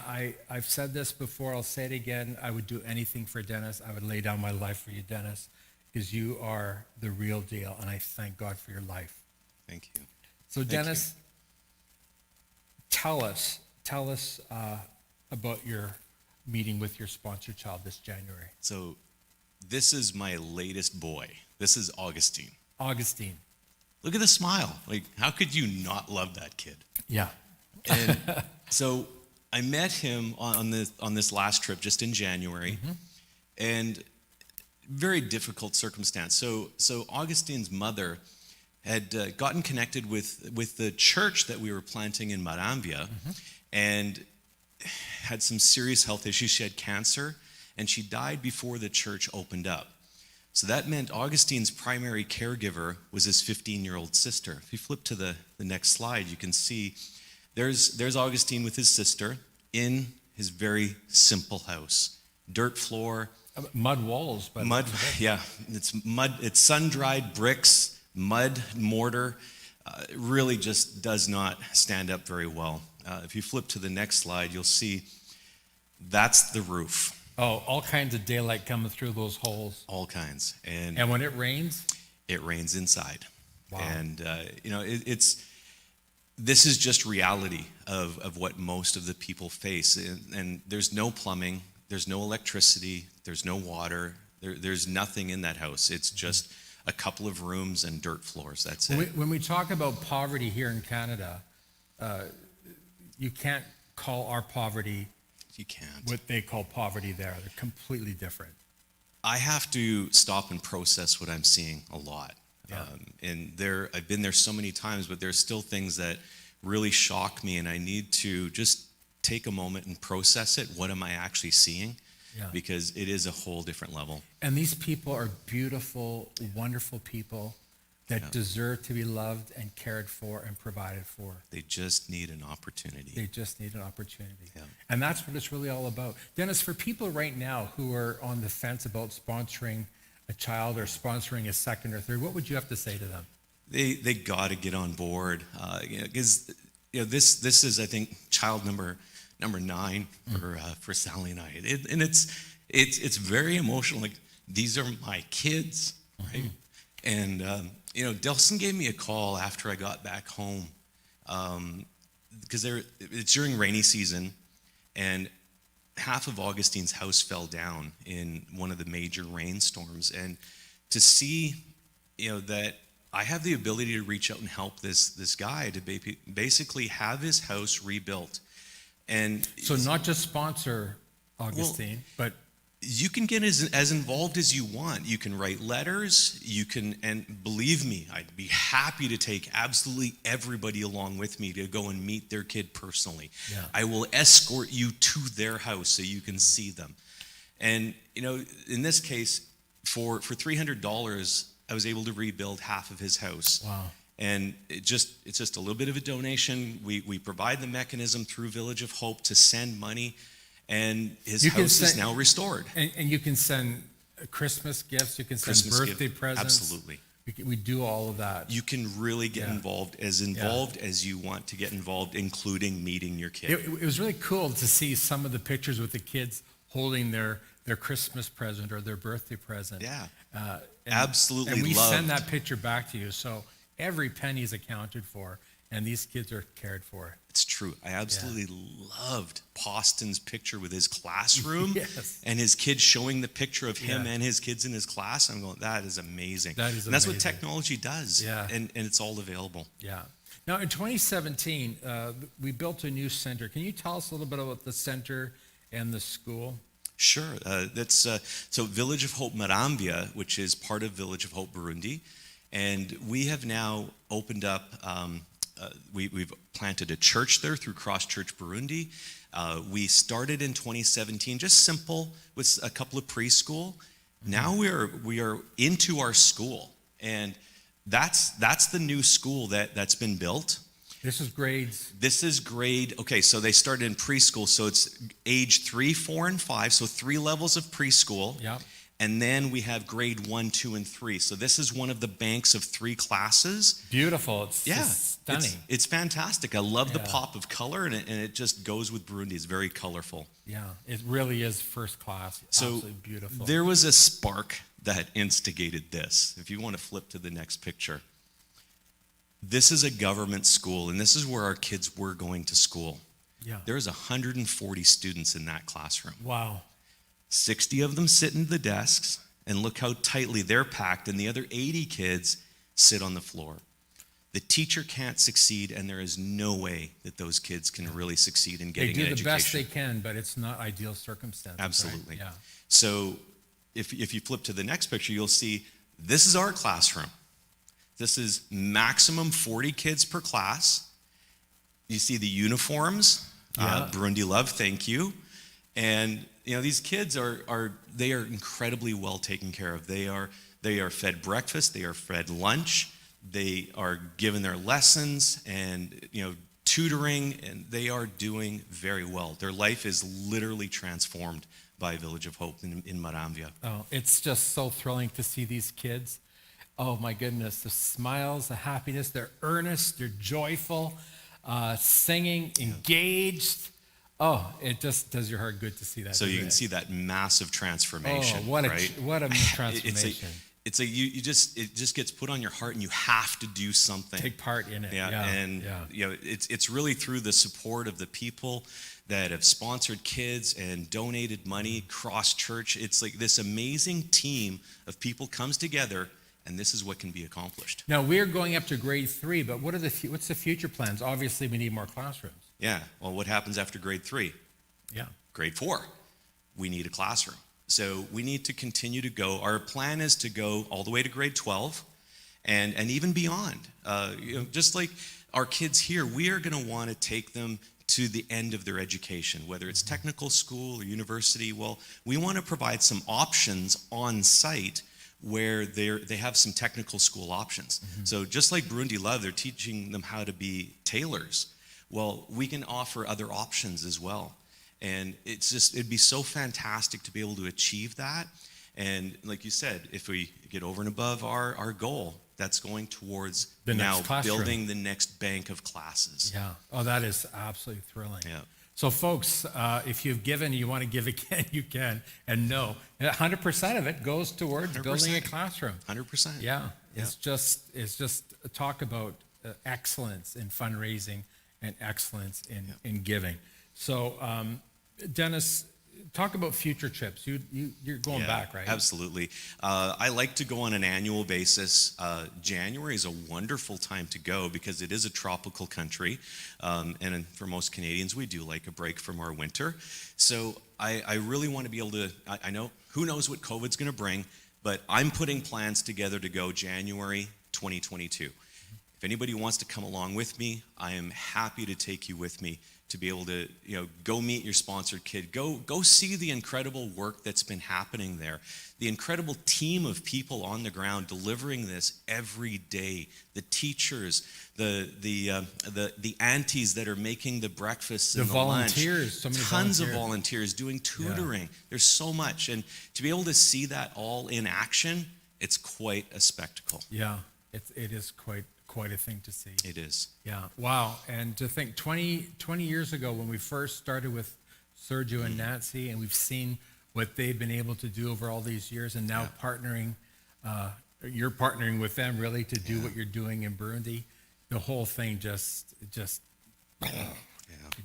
Speaker 3: I've said this before, I'll say it again. I would do anything for Dennis. I would lay down my life for you, Dennis, because you are the real deal, and I thank God for your life.
Speaker 17: Thank you.
Speaker 3: So Dennis, tell us about your meeting with your sponsor child this January.
Speaker 17: So this is my latest boy. This is Augustine.
Speaker 3: Augustine.
Speaker 17: Look at the smile. Like, how could you not love that kid?
Speaker 3: Yeah.
Speaker 17: And so I met him on this last trip just in January, and very difficult circumstance. So Augustine's mother had gotten connected with the church that we were planting in Maramvia, and had some serious health issues. She had cancer, and she died before the church opened up. So that meant Augustine's primary caregiver was his 15-year-old sister. If you flip to the next slide, you can see there's Augustine with his sister in his very simple house. Dirt floor.
Speaker 3: Mud walls. But
Speaker 17: mud, yeah. It's mud. It's sun-dried bricks, mud, mortar. It really just does not stand up very well. If you flip to the next slide, you'll see that's the roof.
Speaker 3: Oh, all kinds of daylight coming through those holes.
Speaker 17: All kinds. And
Speaker 3: when it rains?
Speaker 17: It rains inside.
Speaker 3: Wow.
Speaker 17: And, this is just reality of what most of the people face. And there's no plumbing, there's no electricity, there's no water, there's nothing in that house. It's just a couple of rooms and dirt floors. That's it.
Speaker 3: When we talk about poverty here in Canada, you can't call our poverty
Speaker 17: You can't.
Speaker 3: what they call poverty there. They're completely different.
Speaker 17: I have to stop and process what I'm seeing a lot.
Speaker 3: Yeah.
Speaker 17: I've been there so many times, but there's still things that really shock me, and I need to just take a moment and process it. What am I actually seeing?
Speaker 3: Yeah.
Speaker 17: Because it is a whole different level.
Speaker 3: And these people are beautiful, wonderful people that deserve to be loved and cared for and provided for.
Speaker 17: They just need an opportunity.
Speaker 3: They just need an opportunity.
Speaker 17: Yeah.
Speaker 3: And that's what it's really all about. Dennis, for people right now who are on the fence about sponsoring a child or sponsoring a second or third, what would you have to say to them?
Speaker 17: They got to get on board, because this is, I think, child number 9 for Sally and I, and it's very emotional. Like, these are my kids, right? And Delson gave me a call after I got back home, because it's during rainy season, and half of Augustine's house fell down in one of the major rainstorms, and to see, that I have the ability to reach out and help this guy to basically have his house rebuilt. And
Speaker 3: so not just sponsor Augustine, but
Speaker 17: you can get as involved as you want. You can write letters, and believe me, I'd be happy to take absolutely everybody along with me to go and meet their kid personally.
Speaker 3: Yeah.
Speaker 17: I will escort you to their house so you can see them. And, in this case, for $300, I was able to rebuild half of his house.
Speaker 3: Wow.
Speaker 17: And it's just a little bit of a donation. We provide the mechanism through Village of Hope to send money, and his house is now restored.
Speaker 3: And you can send Christmas gifts, you can send birthday presents.
Speaker 17: Absolutely.
Speaker 3: We do all of that.
Speaker 17: You can really get involved as you want to get involved, including meeting your kid.
Speaker 3: It was really cool to see some of the pictures with the kids holding their Christmas present or their birthday present.
Speaker 17: Yeah,
Speaker 3: and,
Speaker 17: absolutely.
Speaker 3: And we
Speaker 17: loved.
Speaker 3: send that picture back to you. So every penny is accounted for, and these kids are cared for.
Speaker 17: It's true. I absolutely loved Poston's picture with his classroom and his kids showing the picture of him and his kids in his class. I'm going, that is amazing. And that's what technology does.
Speaker 3: Yeah.
Speaker 17: And it's all available.
Speaker 3: Yeah. Now, in 2017, we built a new center. Can you tell us a little bit about the center and the school?
Speaker 17: Sure. That's so Village of Hope Marambia, which is part of Village of Hope Burundi. And we have now opened up, we've planted a church there through Cross Church Burundi. We started in 2017, just simple, with a couple of preschool. Now we are into our school. And that's the new school that's been built.
Speaker 3: This is grades.
Speaker 17: This is grade, okay, so they started in preschool, so it's age 3, 4, and 5, so 3 levels of preschool.
Speaker 3: Yeah.
Speaker 17: And then we have grade 1, 2, and 3. So this is one of the banks of 3 classes.
Speaker 3: Beautiful. It's stunning.
Speaker 17: It's fantastic. I love the pop of color, and it just goes with Burundi. It's very colorful.
Speaker 3: Yeah, it really is first class.
Speaker 17: So
Speaker 3: absolutely beautiful.
Speaker 17: There was a spark that instigated this. If you want to flip to the next picture. This is a government school, and this is where our kids were going to school.
Speaker 3: Yeah.
Speaker 17: There's 140 students in that classroom.
Speaker 3: Wow.
Speaker 17: 60 of them sit in the desks, and look how tightly they're packed, and the other 80 kids sit on the floor. The teacher can't succeed, and there is no way that those kids can really succeed in getting an education.
Speaker 3: They do the best they can, but it's not ideal circumstances.
Speaker 17: Absolutely.
Speaker 3: Right? Yeah.
Speaker 17: So if you flip to the next picture, you'll see this is our classroom. This is maximum 40 kids per class. You see the uniforms. Burundi Love, thank you. And these kids are incredibly well taken care of. They are they are fed breakfast, they are fed lunch, they are given their lessons and, tutoring, and they are doing very well. Their life is literally transformed by Village of Hope in Maramvia.
Speaker 3: Oh, it's just so thrilling to see these kids. Oh my goodness, the smiles, the happiness, they're earnest, they're joyful, singing, engaged. Oh, it just does your heart good to see that.
Speaker 17: So you can see that massive transformation.
Speaker 3: Oh, what a
Speaker 17: right?
Speaker 3: transformation.
Speaker 17: It just gets put on your heart, and you have to do something.
Speaker 3: Take part in it.
Speaker 17: It's really through the support of the people that have sponsored kids and donated money cross church. It's like this amazing team of people comes together, and this is what can be accomplished.
Speaker 3: Now we're going up to grade 3, but what's the future plans? Obviously, we need more classrooms.
Speaker 17: Yeah. Well, what happens after grade 3?
Speaker 3: Yeah.
Speaker 17: Grade 4, we need a classroom. So we need to continue to go. Our plan is to go all the way to grade 12 and even beyond. Just like our kids here, we are going to want to take them to the end of their education, whether it's technical school or university. Well, we want to provide some options on site where they have some technical school options. So just like Burundi Love, they're teaching them how to be tailors. Well, we can offer other options as well. And it'd be so fantastic to be able to achieve that. And like you said, if we get over and above our goal, that's going towards building the next bank of classes.
Speaker 3: Yeah. Oh, that is absolutely thrilling.
Speaker 17: Yeah.
Speaker 3: So folks, if you've given, you want to give again, you can. And no, 100% of it goes towards
Speaker 17: 100%.
Speaker 3: Building a classroom.
Speaker 17: 100%.
Speaker 3: Yeah. It's just a talk about excellence in fundraising and excellence in giving. So, Dennis, talk about future trips. You're going back, right?
Speaker 17: Absolutely. I like to go on an annual basis. January is a wonderful time to go because it is a tropical country. And for most Canadians, we do like a break from our winter. So I really want to be able to, I know, who knows what COVID's going to bring, but I'm putting plans together to go January 2022. If anybody wants to come along with me, I am happy to take you with me to be able to, go meet your sponsored kid. Go see the incredible work that's been happening there. The incredible team of people on the ground delivering this every day. The teachers, the aunties that are making the breakfasts and the
Speaker 3: volunteers,
Speaker 17: lunch.
Speaker 3: So many
Speaker 17: tons of volunteers doing tutoring. Yeah. There's so much, and to be able to see that all in action, it's quite a spectacle.
Speaker 3: Yeah, it is quite a thing to see.
Speaker 17: It is.
Speaker 3: Yeah. Wow. And to think 20 years ago when we first started with Sergio and Nancy, and we've seen what they've been able to do over all these years, and now you're partnering with them really to do what you're doing in Burundi. The whole thing it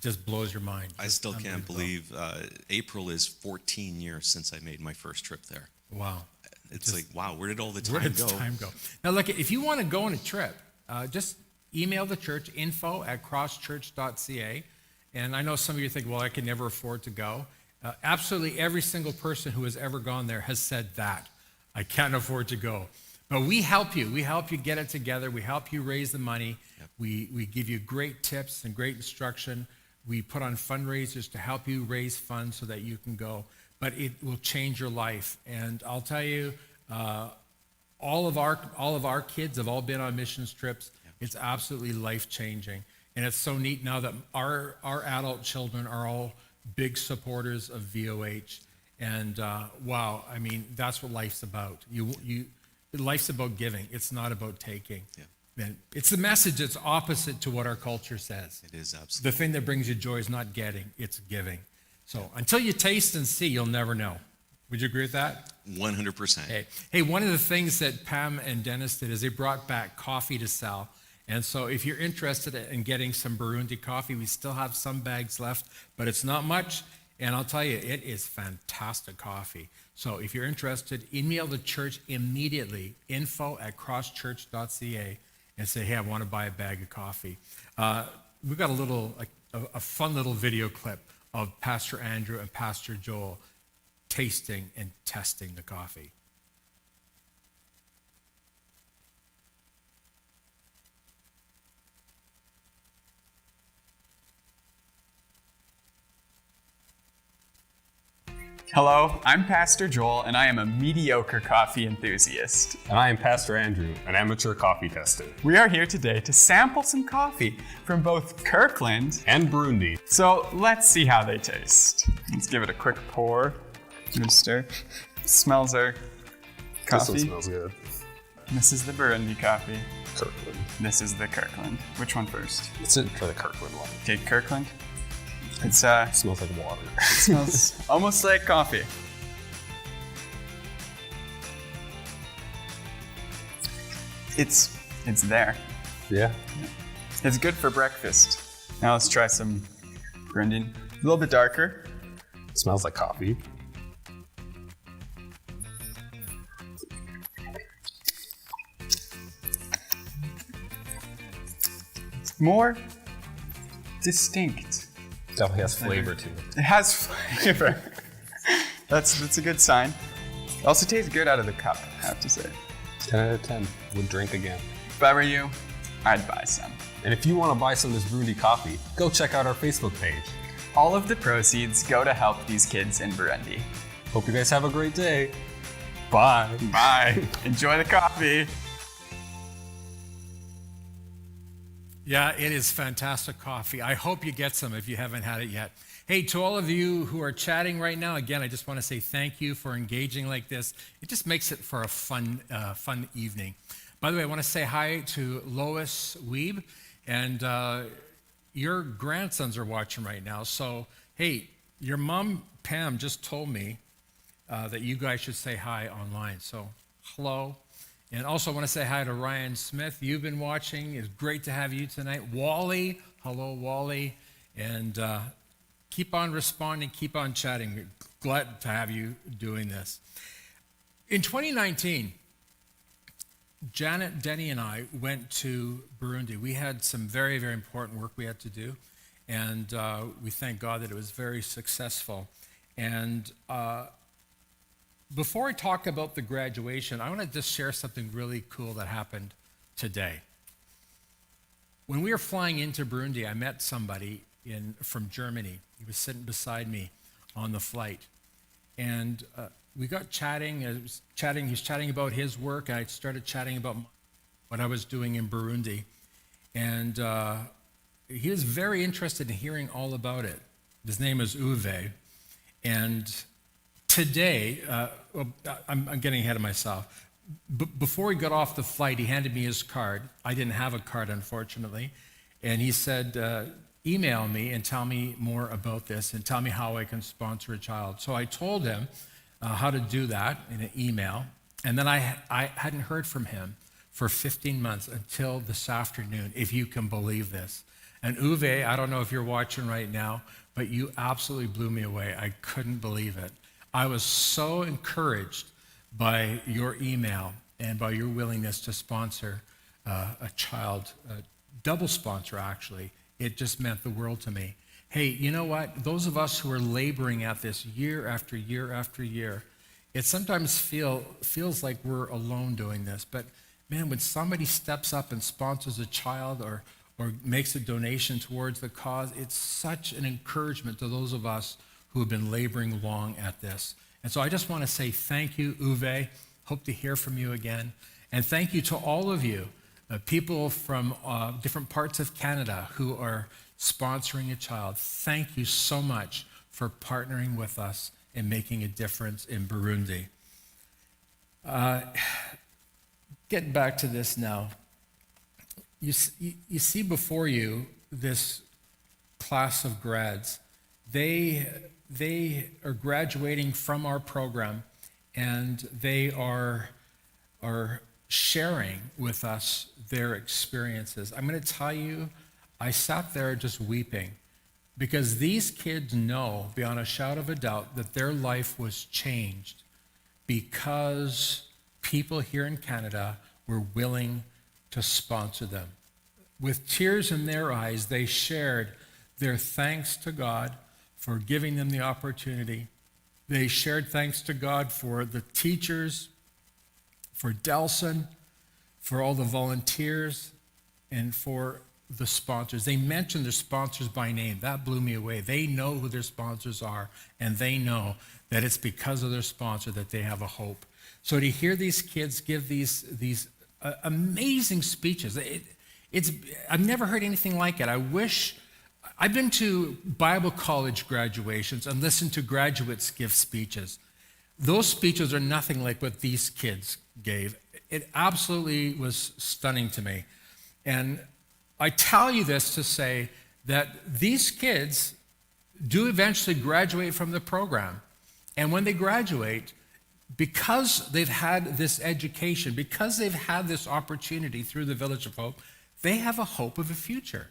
Speaker 3: just blows your mind.
Speaker 17: I still can't believe April is 14 years since I made my first trip there.
Speaker 3: Wow.
Speaker 17: It's like, wow, where did all the time go?
Speaker 3: Now look, if you want to go on a trip, just email the church, info@crosschurch.ca. And I know some of you think, well, I can never afford to go. Absolutely every single person who has ever gone there has said that. I can't afford to go. But we help you. We help you get it together. We help you raise the money. Yep. We give you great tips and great instruction. We put on fundraisers to help you raise funds so that you can go. But it will change your life. And I'll tell you, all of our kids have all been on missions trips. Yep. It's absolutely life-changing. And it's so neat now that our adult children are all big supporters of VOH. And wow, I mean, that's what life's about. Life's about giving. It's not about taking. Yeah. And it's the message that's opposite to what our culture says.
Speaker 17: It is absolutely.
Speaker 3: The thing that brings you joy is not getting, it's giving. So until you taste and see, you'll never know. Would you agree with that?
Speaker 17: 100%.
Speaker 3: Hey, one of the things that Pam and Dennis did is they brought back coffee to sell. And so if you're interested in getting some Burundi coffee, we still have some bags left, but it's not much. And I'll tell you, it is fantastic coffee. So if you're interested, email the church immediately, info@crosschurch.ca, and say, hey, I want to buy a bag of coffee. We've got a fun little video clip of Pastor Andrew and Pastor Joel tasting and testing the coffee.
Speaker 10: Hello, I'm Pastor Joel, and I am a mediocre coffee enthusiast.
Speaker 9: And I am Pastor Andrew, an amateur coffee tester.
Speaker 10: We are here today to sample some coffee from both Kirkland
Speaker 9: and Burundi.
Speaker 10: So let's see how they taste. Let's give it a quick pour. Stir. Smells our coffee.
Speaker 9: This one smells good.
Speaker 10: This is the Burundi coffee.
Speaker 9: Kirkland.
Speaker 10: This is the Kirkland. Which one first?
Speaker 9: Let's try the Kirkland one.
Speaker 10: Okay, Kirkland. It
Speaker 9: smells like water.
Speaker 10: It smells almost like coffee. It's there.
Speaker 9: Yeah.
Speaker 10: It's good for breakfast. Now let's try some Burundi. A little bit darker.
Speaker 9: It smells like coffee.
Speaker 10: More distinct.
Speaker 9: Definitely has flavor to it.
Speaker 10: It has flavor. That's a good sign. It also tastes good out of the cup, I have to say.
Speaker 9: 10 out of 10. Would drink again.
Speaker 10: If I were you, I'd buy some.
Speaker 9: And if you want to buy some of this Burundi coffee, go check out our Facebook page.
Speaker 10: All of the proceeds go to help these kids in Burundi.
Speaker 9: Hope you guys have a great day. Bye.
Speaker 10: Bye. Enjoy the coffee.
Speaker 3: Yeah, it is fantastic coffee. I hope you get some if you haven't had it yet. Hey, to all of you who are chatting right now, again, I just want to say thank you for engaging like this. It just makes it for a fun evening. By the way, I want to say hi to Lois Weeb, and your grandsons are watching right now. So, hey, your mom, Pam, just told me that you guys should say hi online. So, hello. And also I want to say hi to Ryan Smith. You've been watching. It's great to have you tonight. Wally, hello, Wally. And keep on responding, keep on chatting. Glad to have you doing this. In 2019, Janet, Denny, and I went to Burundi. We had some very, very important work we had to do. And we thank God that it was very successful. And before I talk about the graduation, I want to just share something really cool that happened today. When we were flying into Burundi, I met somebody from Germany. He was sitting beside me on the flight. And we got chatting. He was chatting about his work. I started chatting about what I was doing in Burundi. And he was very interested in hearing all about it. His name is Uwe. And today, I'm getting ahead of myself. Before he got off the flight, he handed me his card. I didn't have a card, unfortunately. And he said, email me and tell me more about this and tell me how I can sponsor a child. So I told him how to do that in an email. And then I hadn't heard from him for 15 months until this afternoon, if you can believe this. And Uwe, I don't know if you're watching right now, but you absolutely blew me away. I couldn't believe it. I was so encouraged by your email and by your willingness to sponsor a child, double sponsor actually. It just meant the world to me. Hey, you know what? Those of us who are laboring at this year after year after year, it sometimes feels like we're alone doing this. But man, when somebody steps up and sponsors a child or makes a donation towards the cause, it's such an encouragement to those of us who have been laboring long at this. And so I just want to say thank you, Uwe. Hope to hear from you again. And thank you to all of you, people from different parts of Canada who are sponsoring a child. Thank you so much for partnering with us and making a difference in Burundi. Getting back to this now. You see before you this class of grads. They are graduating from our program, and they are sharing with us their experiences. I'm going to tell you, I sat there just weeping because these kids know beyond a shadow of a doubt that their life was changed because people here in Canada were willing to sponsor them. With tears in their eyes, they shared their thanks to God for giving them the opportunity. They shared thanks to God for the teachers, for Delson, for all the volunteers, and for the sponsors. They mention their sponsors by name. That blew me away. They know who their sponsors are, and they know that it's because of their sponsor that they have a hope. So to hear these kids give these amazing speeches, I've never heard anything like it. I've been to Bible college graduations and listened to graduates give speeches. Those speeches are nothing like what these kids gave. It absolutely was stunning to me. And I tell you this to say that these kids do eventually graduate from the program. And when they graduate, because they've had this education, because they've had this opportunity through the Village of Hope, they have a hope of a future.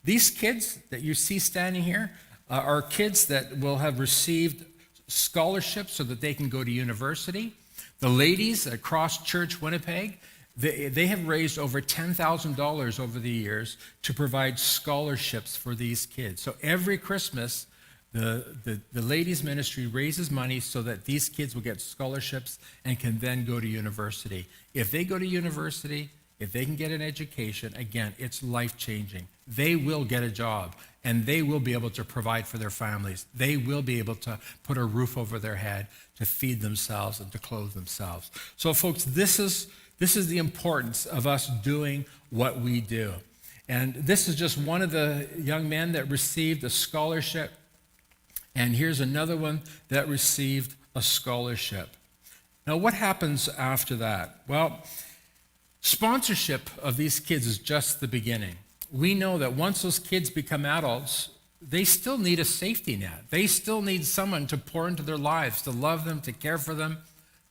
Speaker 3: These kids that you see standing here are kids that will have received scholarships so that they can go to university. The ladies at Cross Church Winnipeg, they have raised over $10,000 over the years to provide scholarships for these kids. So every Christmas, the ladies' ministry raises money so that these kids will get scholarships and can then go to university. If they go to university, if they can get an education, again, it's life-changing. They will get a job, and they will be able to provide for their families. They will be able to put a roof over their head, to feed themselves and to clothe themselves. So, folks, this is the importance of us doing what we do. And this is just one of the young men that received a scholarship. And here's another one that received a scholarship. Now, what happens after that? Well, sponsorship of these kids is just the beginning. We know that once those kids become adults, they still need a safety net. They still need someone to pour into their lives, to love them, to care for them,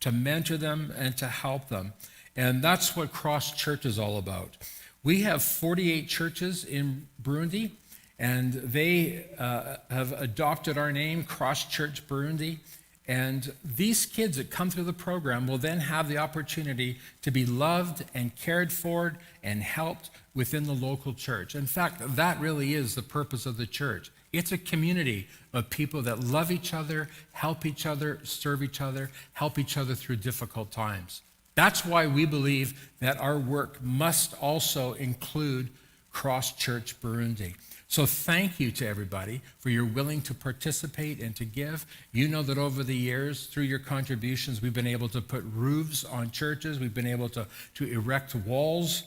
Speaker 3: to mentor them, and to help them. And that's what Cross Church is all about. We have 48 churches in Burundi, and they have adopted our name, Cross Church Burundi. And these kids that come through the program will then have the opportunity to be loved and cared for and helped within the local church. In fact, that really is the purpose of the church. It's a community of people that love each other, help each other, serve each other, help each other through difficult times. That's why we believe that our work must also include Cross Church Burundi. So thank you to everybody for your willing to participate and to give. You know that over the years, through your contributions, we've been able to put roofs on churches. We've been able to erect walls.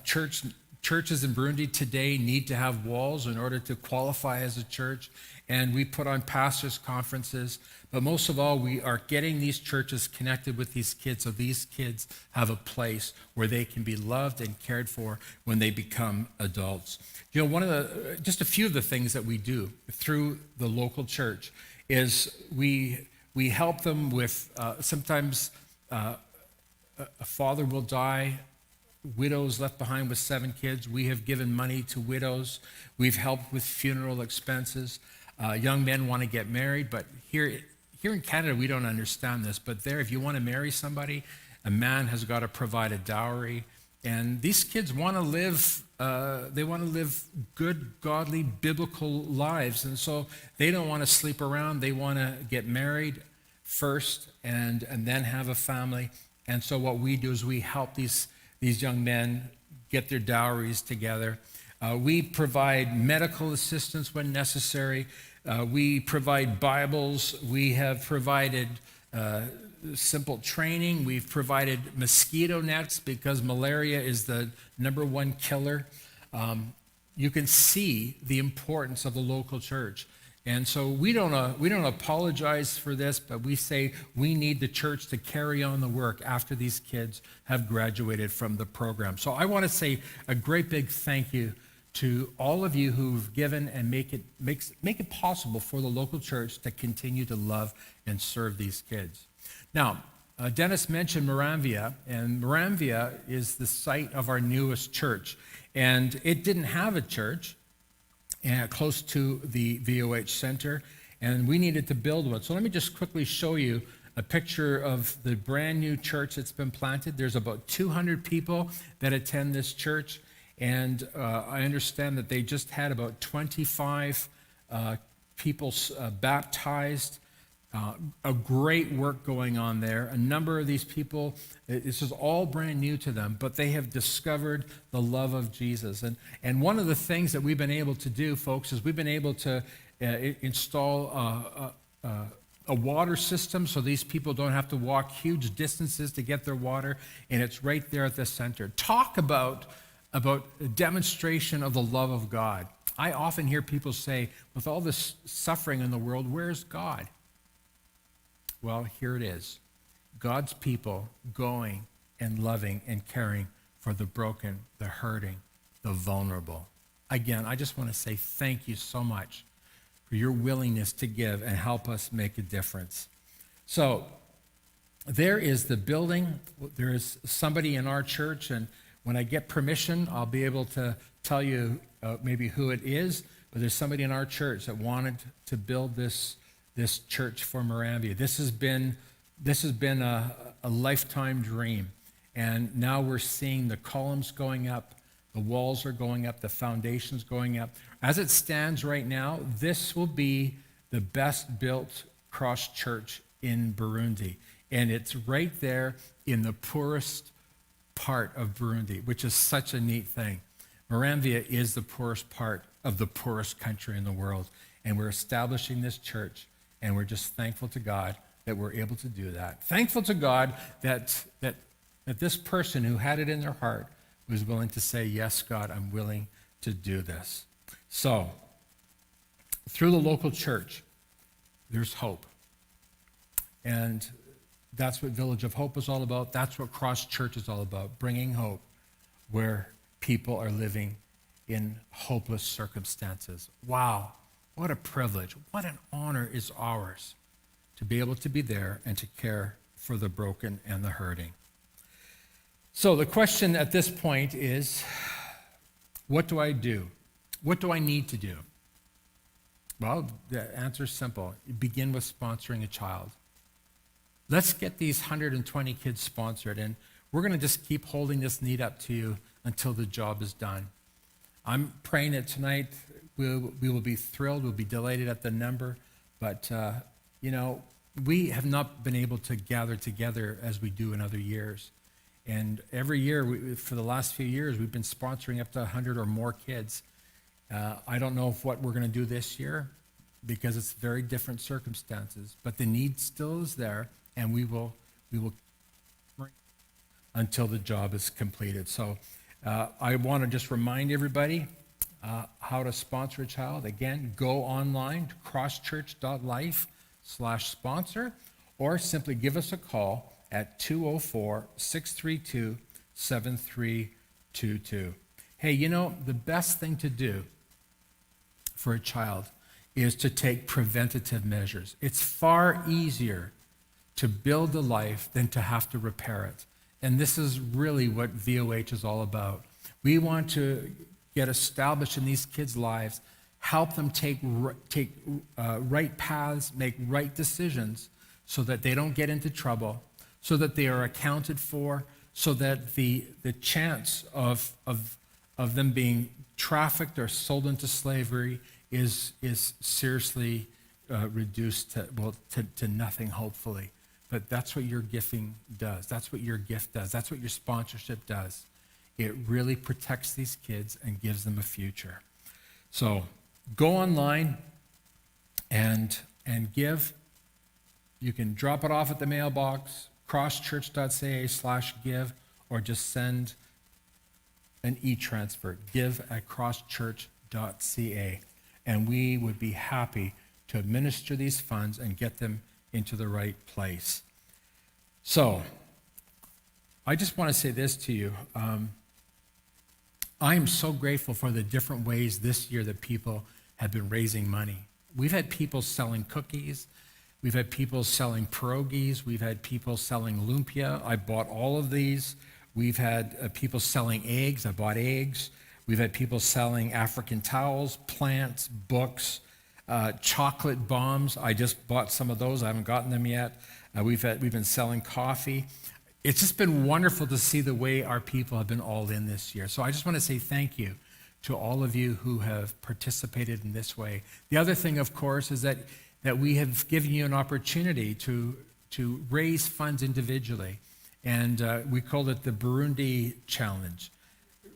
Speaker 3: Churches in Burundi today need to have walls in order to qualify as a church. And we put on pastors' conferences. But most of all, we are getting these churches connected with these kids so these kids have a place where they can be loved and cared for when they become adults. You know, just a few of the things that we do through the local church is we help them with, sometimes a father will die, widows left behind with 7 kids. We have given money to widows. We've helped with funeral expenses. Young men want to get married, but here in Canada, we don't understand this, but there, if you want to marry somebody, a man has got to provide a dowry. And these kids want to live, they want to live good, godly, biblical lives. And so they don't want to sleep around. They want to get married first and then have a family. And so what we do is we help these young men get their dowries together. We provide medical assistance when necessary. We provide Bibles. We have provided simple training. We've provided mosquito nets because malaria is the #1 killer. You can see the importance of the local church. And so we don't apologize for this, but we say we need the church to carry on the work after these kids have graduated from the program. So I want to say a great big thank you to all of you who've given and make it possible for the local church to continue to love and serve these kids. Now, Dennis mentioned Moranvia, and Moranvia is the site of our newest church. And it didn't have a church close to the VOH Center, and we needed to build one. So let me just quickly show you a picture of the brand new church that's been planted. There's about 200 people that attend this church, and I understand that they just had about 25 people baptized. A great work going on there. A number of these people, this is all brand new to them, but they have discovered the love of Jesus. And one of the things that we've been able to do, folks, is we've been able to install a water system so these people don't have to walk huge distances to get their water, and it's right there at the center. Talk about a demonstration of the love of God. I often hear people say, with all this suffering in the world, where's God? Well, here it is. God's people going and loving and caring for the broken, the hurting, the vulnerable. Again, I just want to say thank you so much for your willingness to give and help us make a difference. So there is the building. There is somebody in our church, and when I get permission, I'll be able to tell you maybe who it is, but there's somebody in our church that wanted to build this church for Moravia. This has been a lifetime dream, and now we're seeing the columns going up, the walls are going up, the foundations going up. As it stands right now, this will be the best built cross church in Burundi, and it's right there in the poorest part of Burundi, which is such a neat thing. Moravia is the poorest part of the poorest country in the world, and we're establishing this church. And we're just thankful to God that we're able to do that. Thankful to God that this person who had it in their heart was willing to say, yes, God, I'm willing to do this. So, through the local church, there's hope. And that's what Village of Hope is all about. That's what Cross Church is all about, bringing hope where people are living in hopeless circumstances. Wow. What a privilege, what an honor is ours to be able to be there and to care for the broken and the hurting. So the question at this point is, what do I do? What do I need to do? Well, the answer is simple. You begin with sponsoring a child. Let's get these 120 kids sponsored, and we're going to just keep holding this need up to you until the job is done. I'm praying that tonight we will be thrilled, we'll be delighted at the number, but we have not been able to gather together as we do in other years. And every year, for the last few years, we've been sponsoring up to 100 or more kids. I don't know what we're going to do this year because it's very different circumstances, but the need still is there, and we will until the job is completed. So I want to just remind everybody how to sponsor a child. Again, go online to crosschurch.life/sponsor, or simply give us a call at 204-632-7322. Hey, the best thing to do for a child is to take preventative measures. It's far easier to build a life than to have to repair it. And this is really what VOH is all about. We want to get established in these kids' lives, help them take right paths, make right decisions so that they don't get into trouble, so that they are accounted for, so that the chance of them being trafficked or sold into slavery is seriously reduced to nothing, hopefully. But that's what your gifting does. That's what your gift does. That's what your sponsorship does. It really protects these kids and gives them a future. So go online and give. You can drop it off at the mailbox, crosschurch.ca/give, or just send an e-transfer, give@crosschurch.ca. And we would be happy to administer these funds and get them into the right place. So I just want to say this to you. I am so grateful for the different ways this year that people have been raising money. We've had people selling cookies. We've had people selling pierogies. We've had people selling lumpia. I bought all of these. We've had people selling eggs. I bought eggs. We've had people selling African towels, plants, books, chocolate bombs. I just bought some of those. I haven't gotten them yet. We've been selling coffee. It's just been wonderful to see the way our people have been all in this year. So I just want to say thank you to all of you who have participated in this way. The other thing, of course, is that that we have given you an opportunity to raise funds individually. And we called it the Burundi Challenge,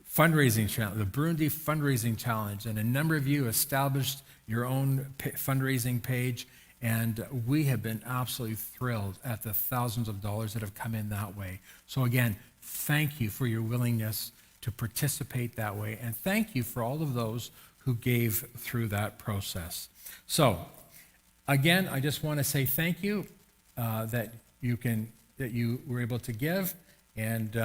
Speaker 3: fundraising challenge, the Burundi Fundraising Challenge. And a number of you established your own fundraising page. And we have been absolutely thrilled at the thousands of dollars that have come in that way. So again, thank you for your willingness to participate that way. And thank you for all of those who gave through that process. So again, I just want to say thank you that you were able to give. And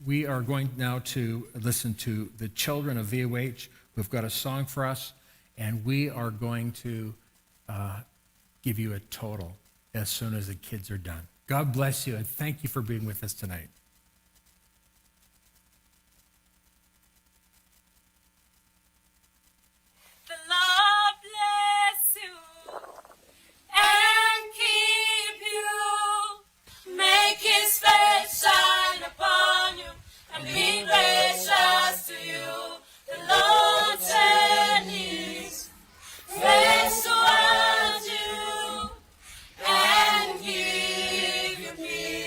Speaker 3: we are going now to listen to the children of VOH who've got a song for us. And we are going to give you a total as soon as the kids are done. God bless you, and thank you for being with us tonight.
Speaker 18: The Lord bless you and keep you, make His face shine upon you, and be gracious to you. The Lord turn His face towards you and give you peace.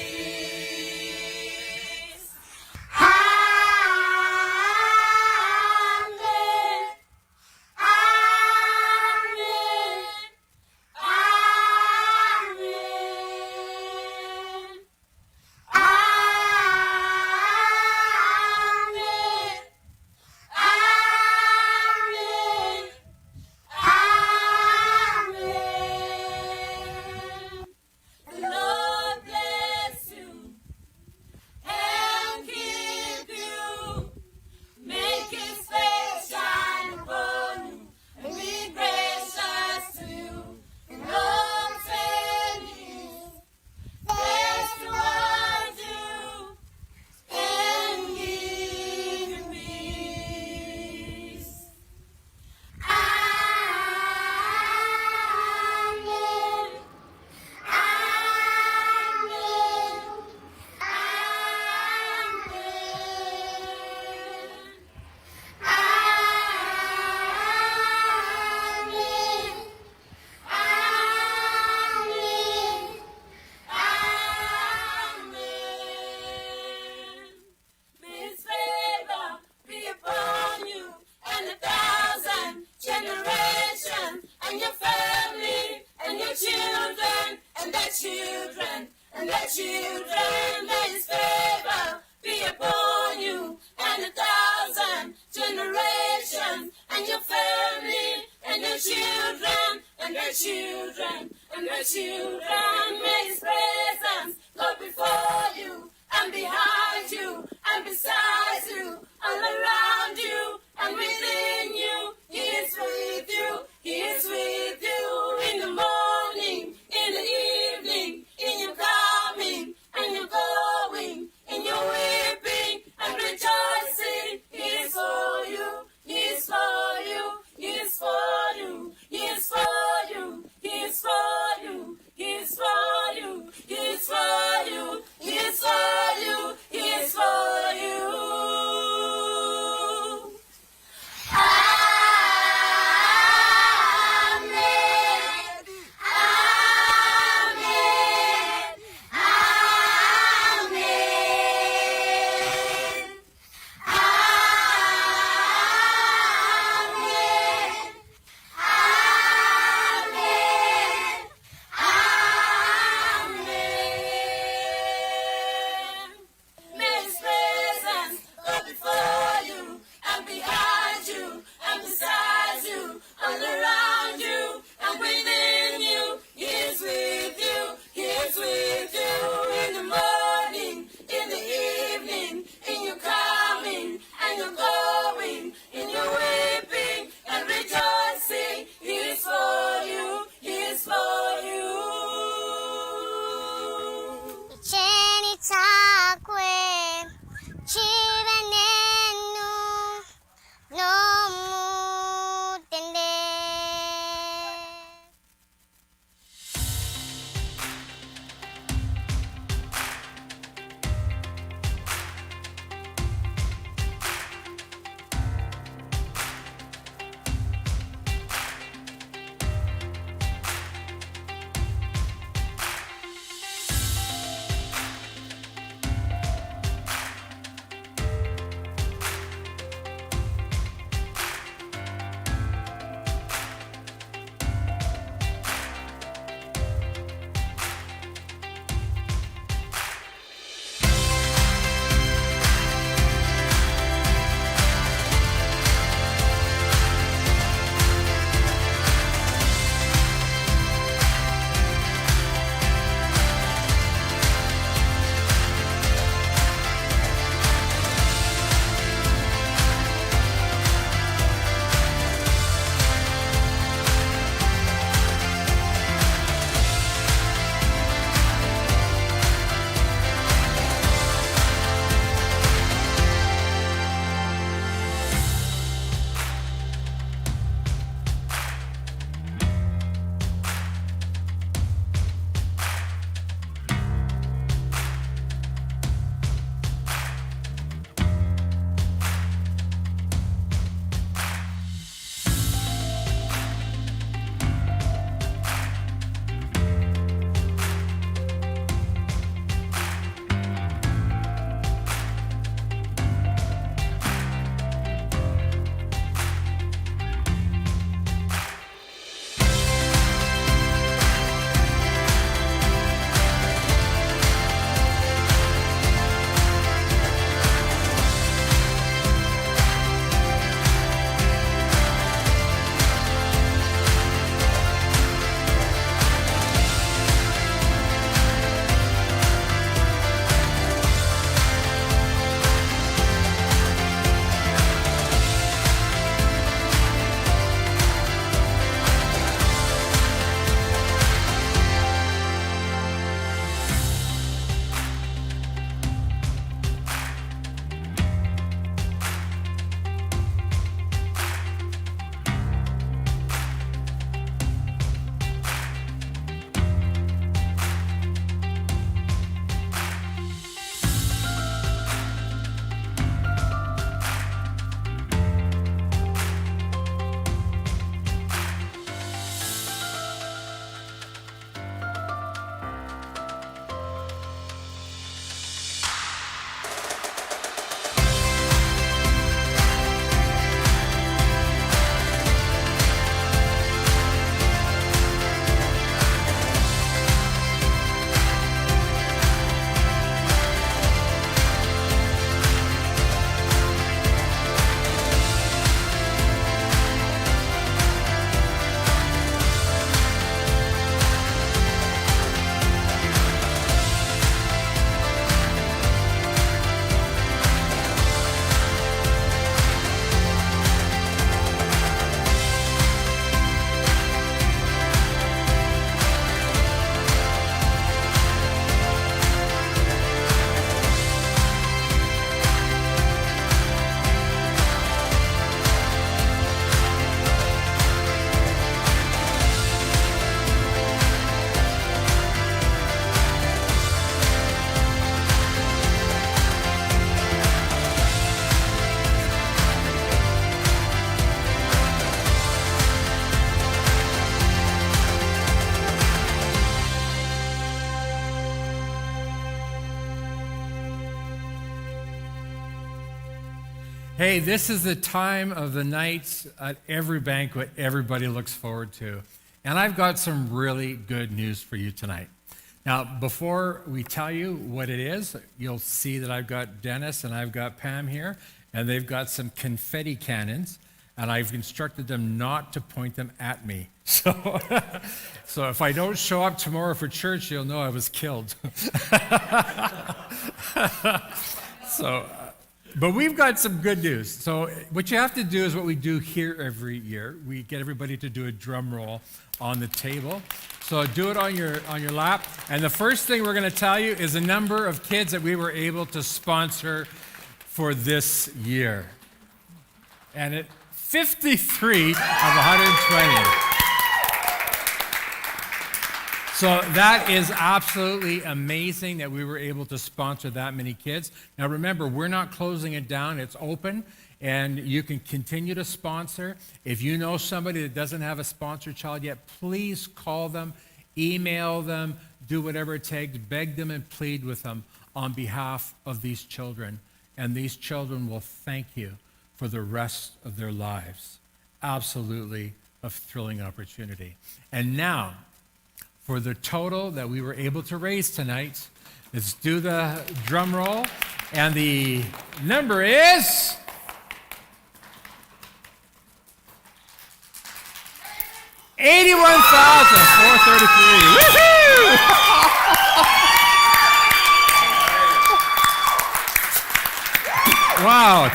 Speaker 3: Hey, this is the time of the night at every banquet everybody looks forward to. And I've got some really good news for you tonight. Now, before we tell you what it is, you'll see that I've got Dennis and I've got Pam here, and they've got some confetti cannons, and I've instructed them not to point them at me. So, so if I don't show up tomorrow for church, you'll know I was killed. But we've got some good news. So what you have to do is what we do here every year. We get everybody to do a drum roll on the table. So do it on your lap. And the first thing we're going to tell you is the number of kids that we were able to sponsor for this year. And it 53 of 120. So that is absolutely amazing that we were able to sponsor that many kids. Now remember, we're not closing it down. It's open, and you can continue to sponsor. If you know somebody that doesn't have a sponsored child yet, please call them, email them, do whatever it takes, beg them and plead with them on behalf of these children. And these children will thank you for the rest of their lives. Absolutely a thrilling opportunity. And now, for the total that we were able to raise tonight, let's do the drum roll. And the number is $81,433. Woohoo! Wow.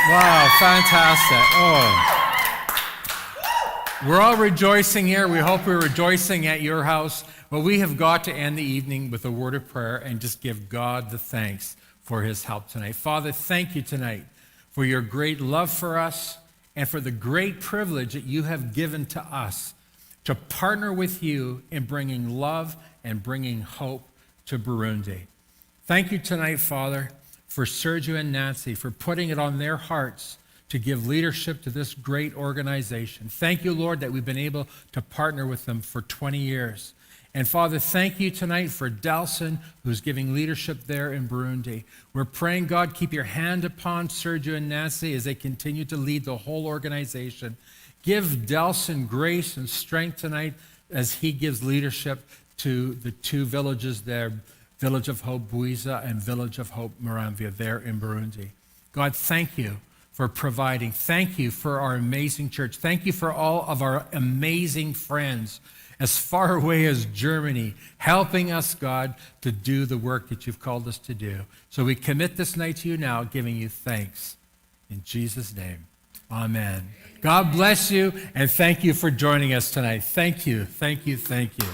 Speaker 3: Wow, fantastic. Oh. We're all rejoicing here. We hope we're rejoicing at your house. But we have got to end the evening with a word of prayer and just give God the thanks for his help tonight. Father, thank you tonight for your great love for us and for the great privilege that you have given to us to partner with you in bringing love and bringing hope to Burundi. Thank you tonight, Father, for Sergio and Nancy, for putting it on their hearts to give leadership to this great organization. Thank you, Lord, that we've been able to partner with them for 20 years. And Father, thank you tonight for Delson, who's giving leadership there in Burundi. We're praying, God, keep your hand upon Sergio and Nancy as they continue to lead the whole organization. Give Delson grace and strength tonight as he gives leadership to the two villages there, Village of Hope Buiza and Village of Hope Muramvya there in Burundi. God, thank you for providing. Thank you for our amazing church. Thank you for all of our amazing friends as far away as Germany, helping us, God, to do the work that you've called us to do. So we commit this night to you now, giving you thanks. In Jesus' name, amen. God bless you, and thank you for joining us tonight. Thank you, thank you, thank you.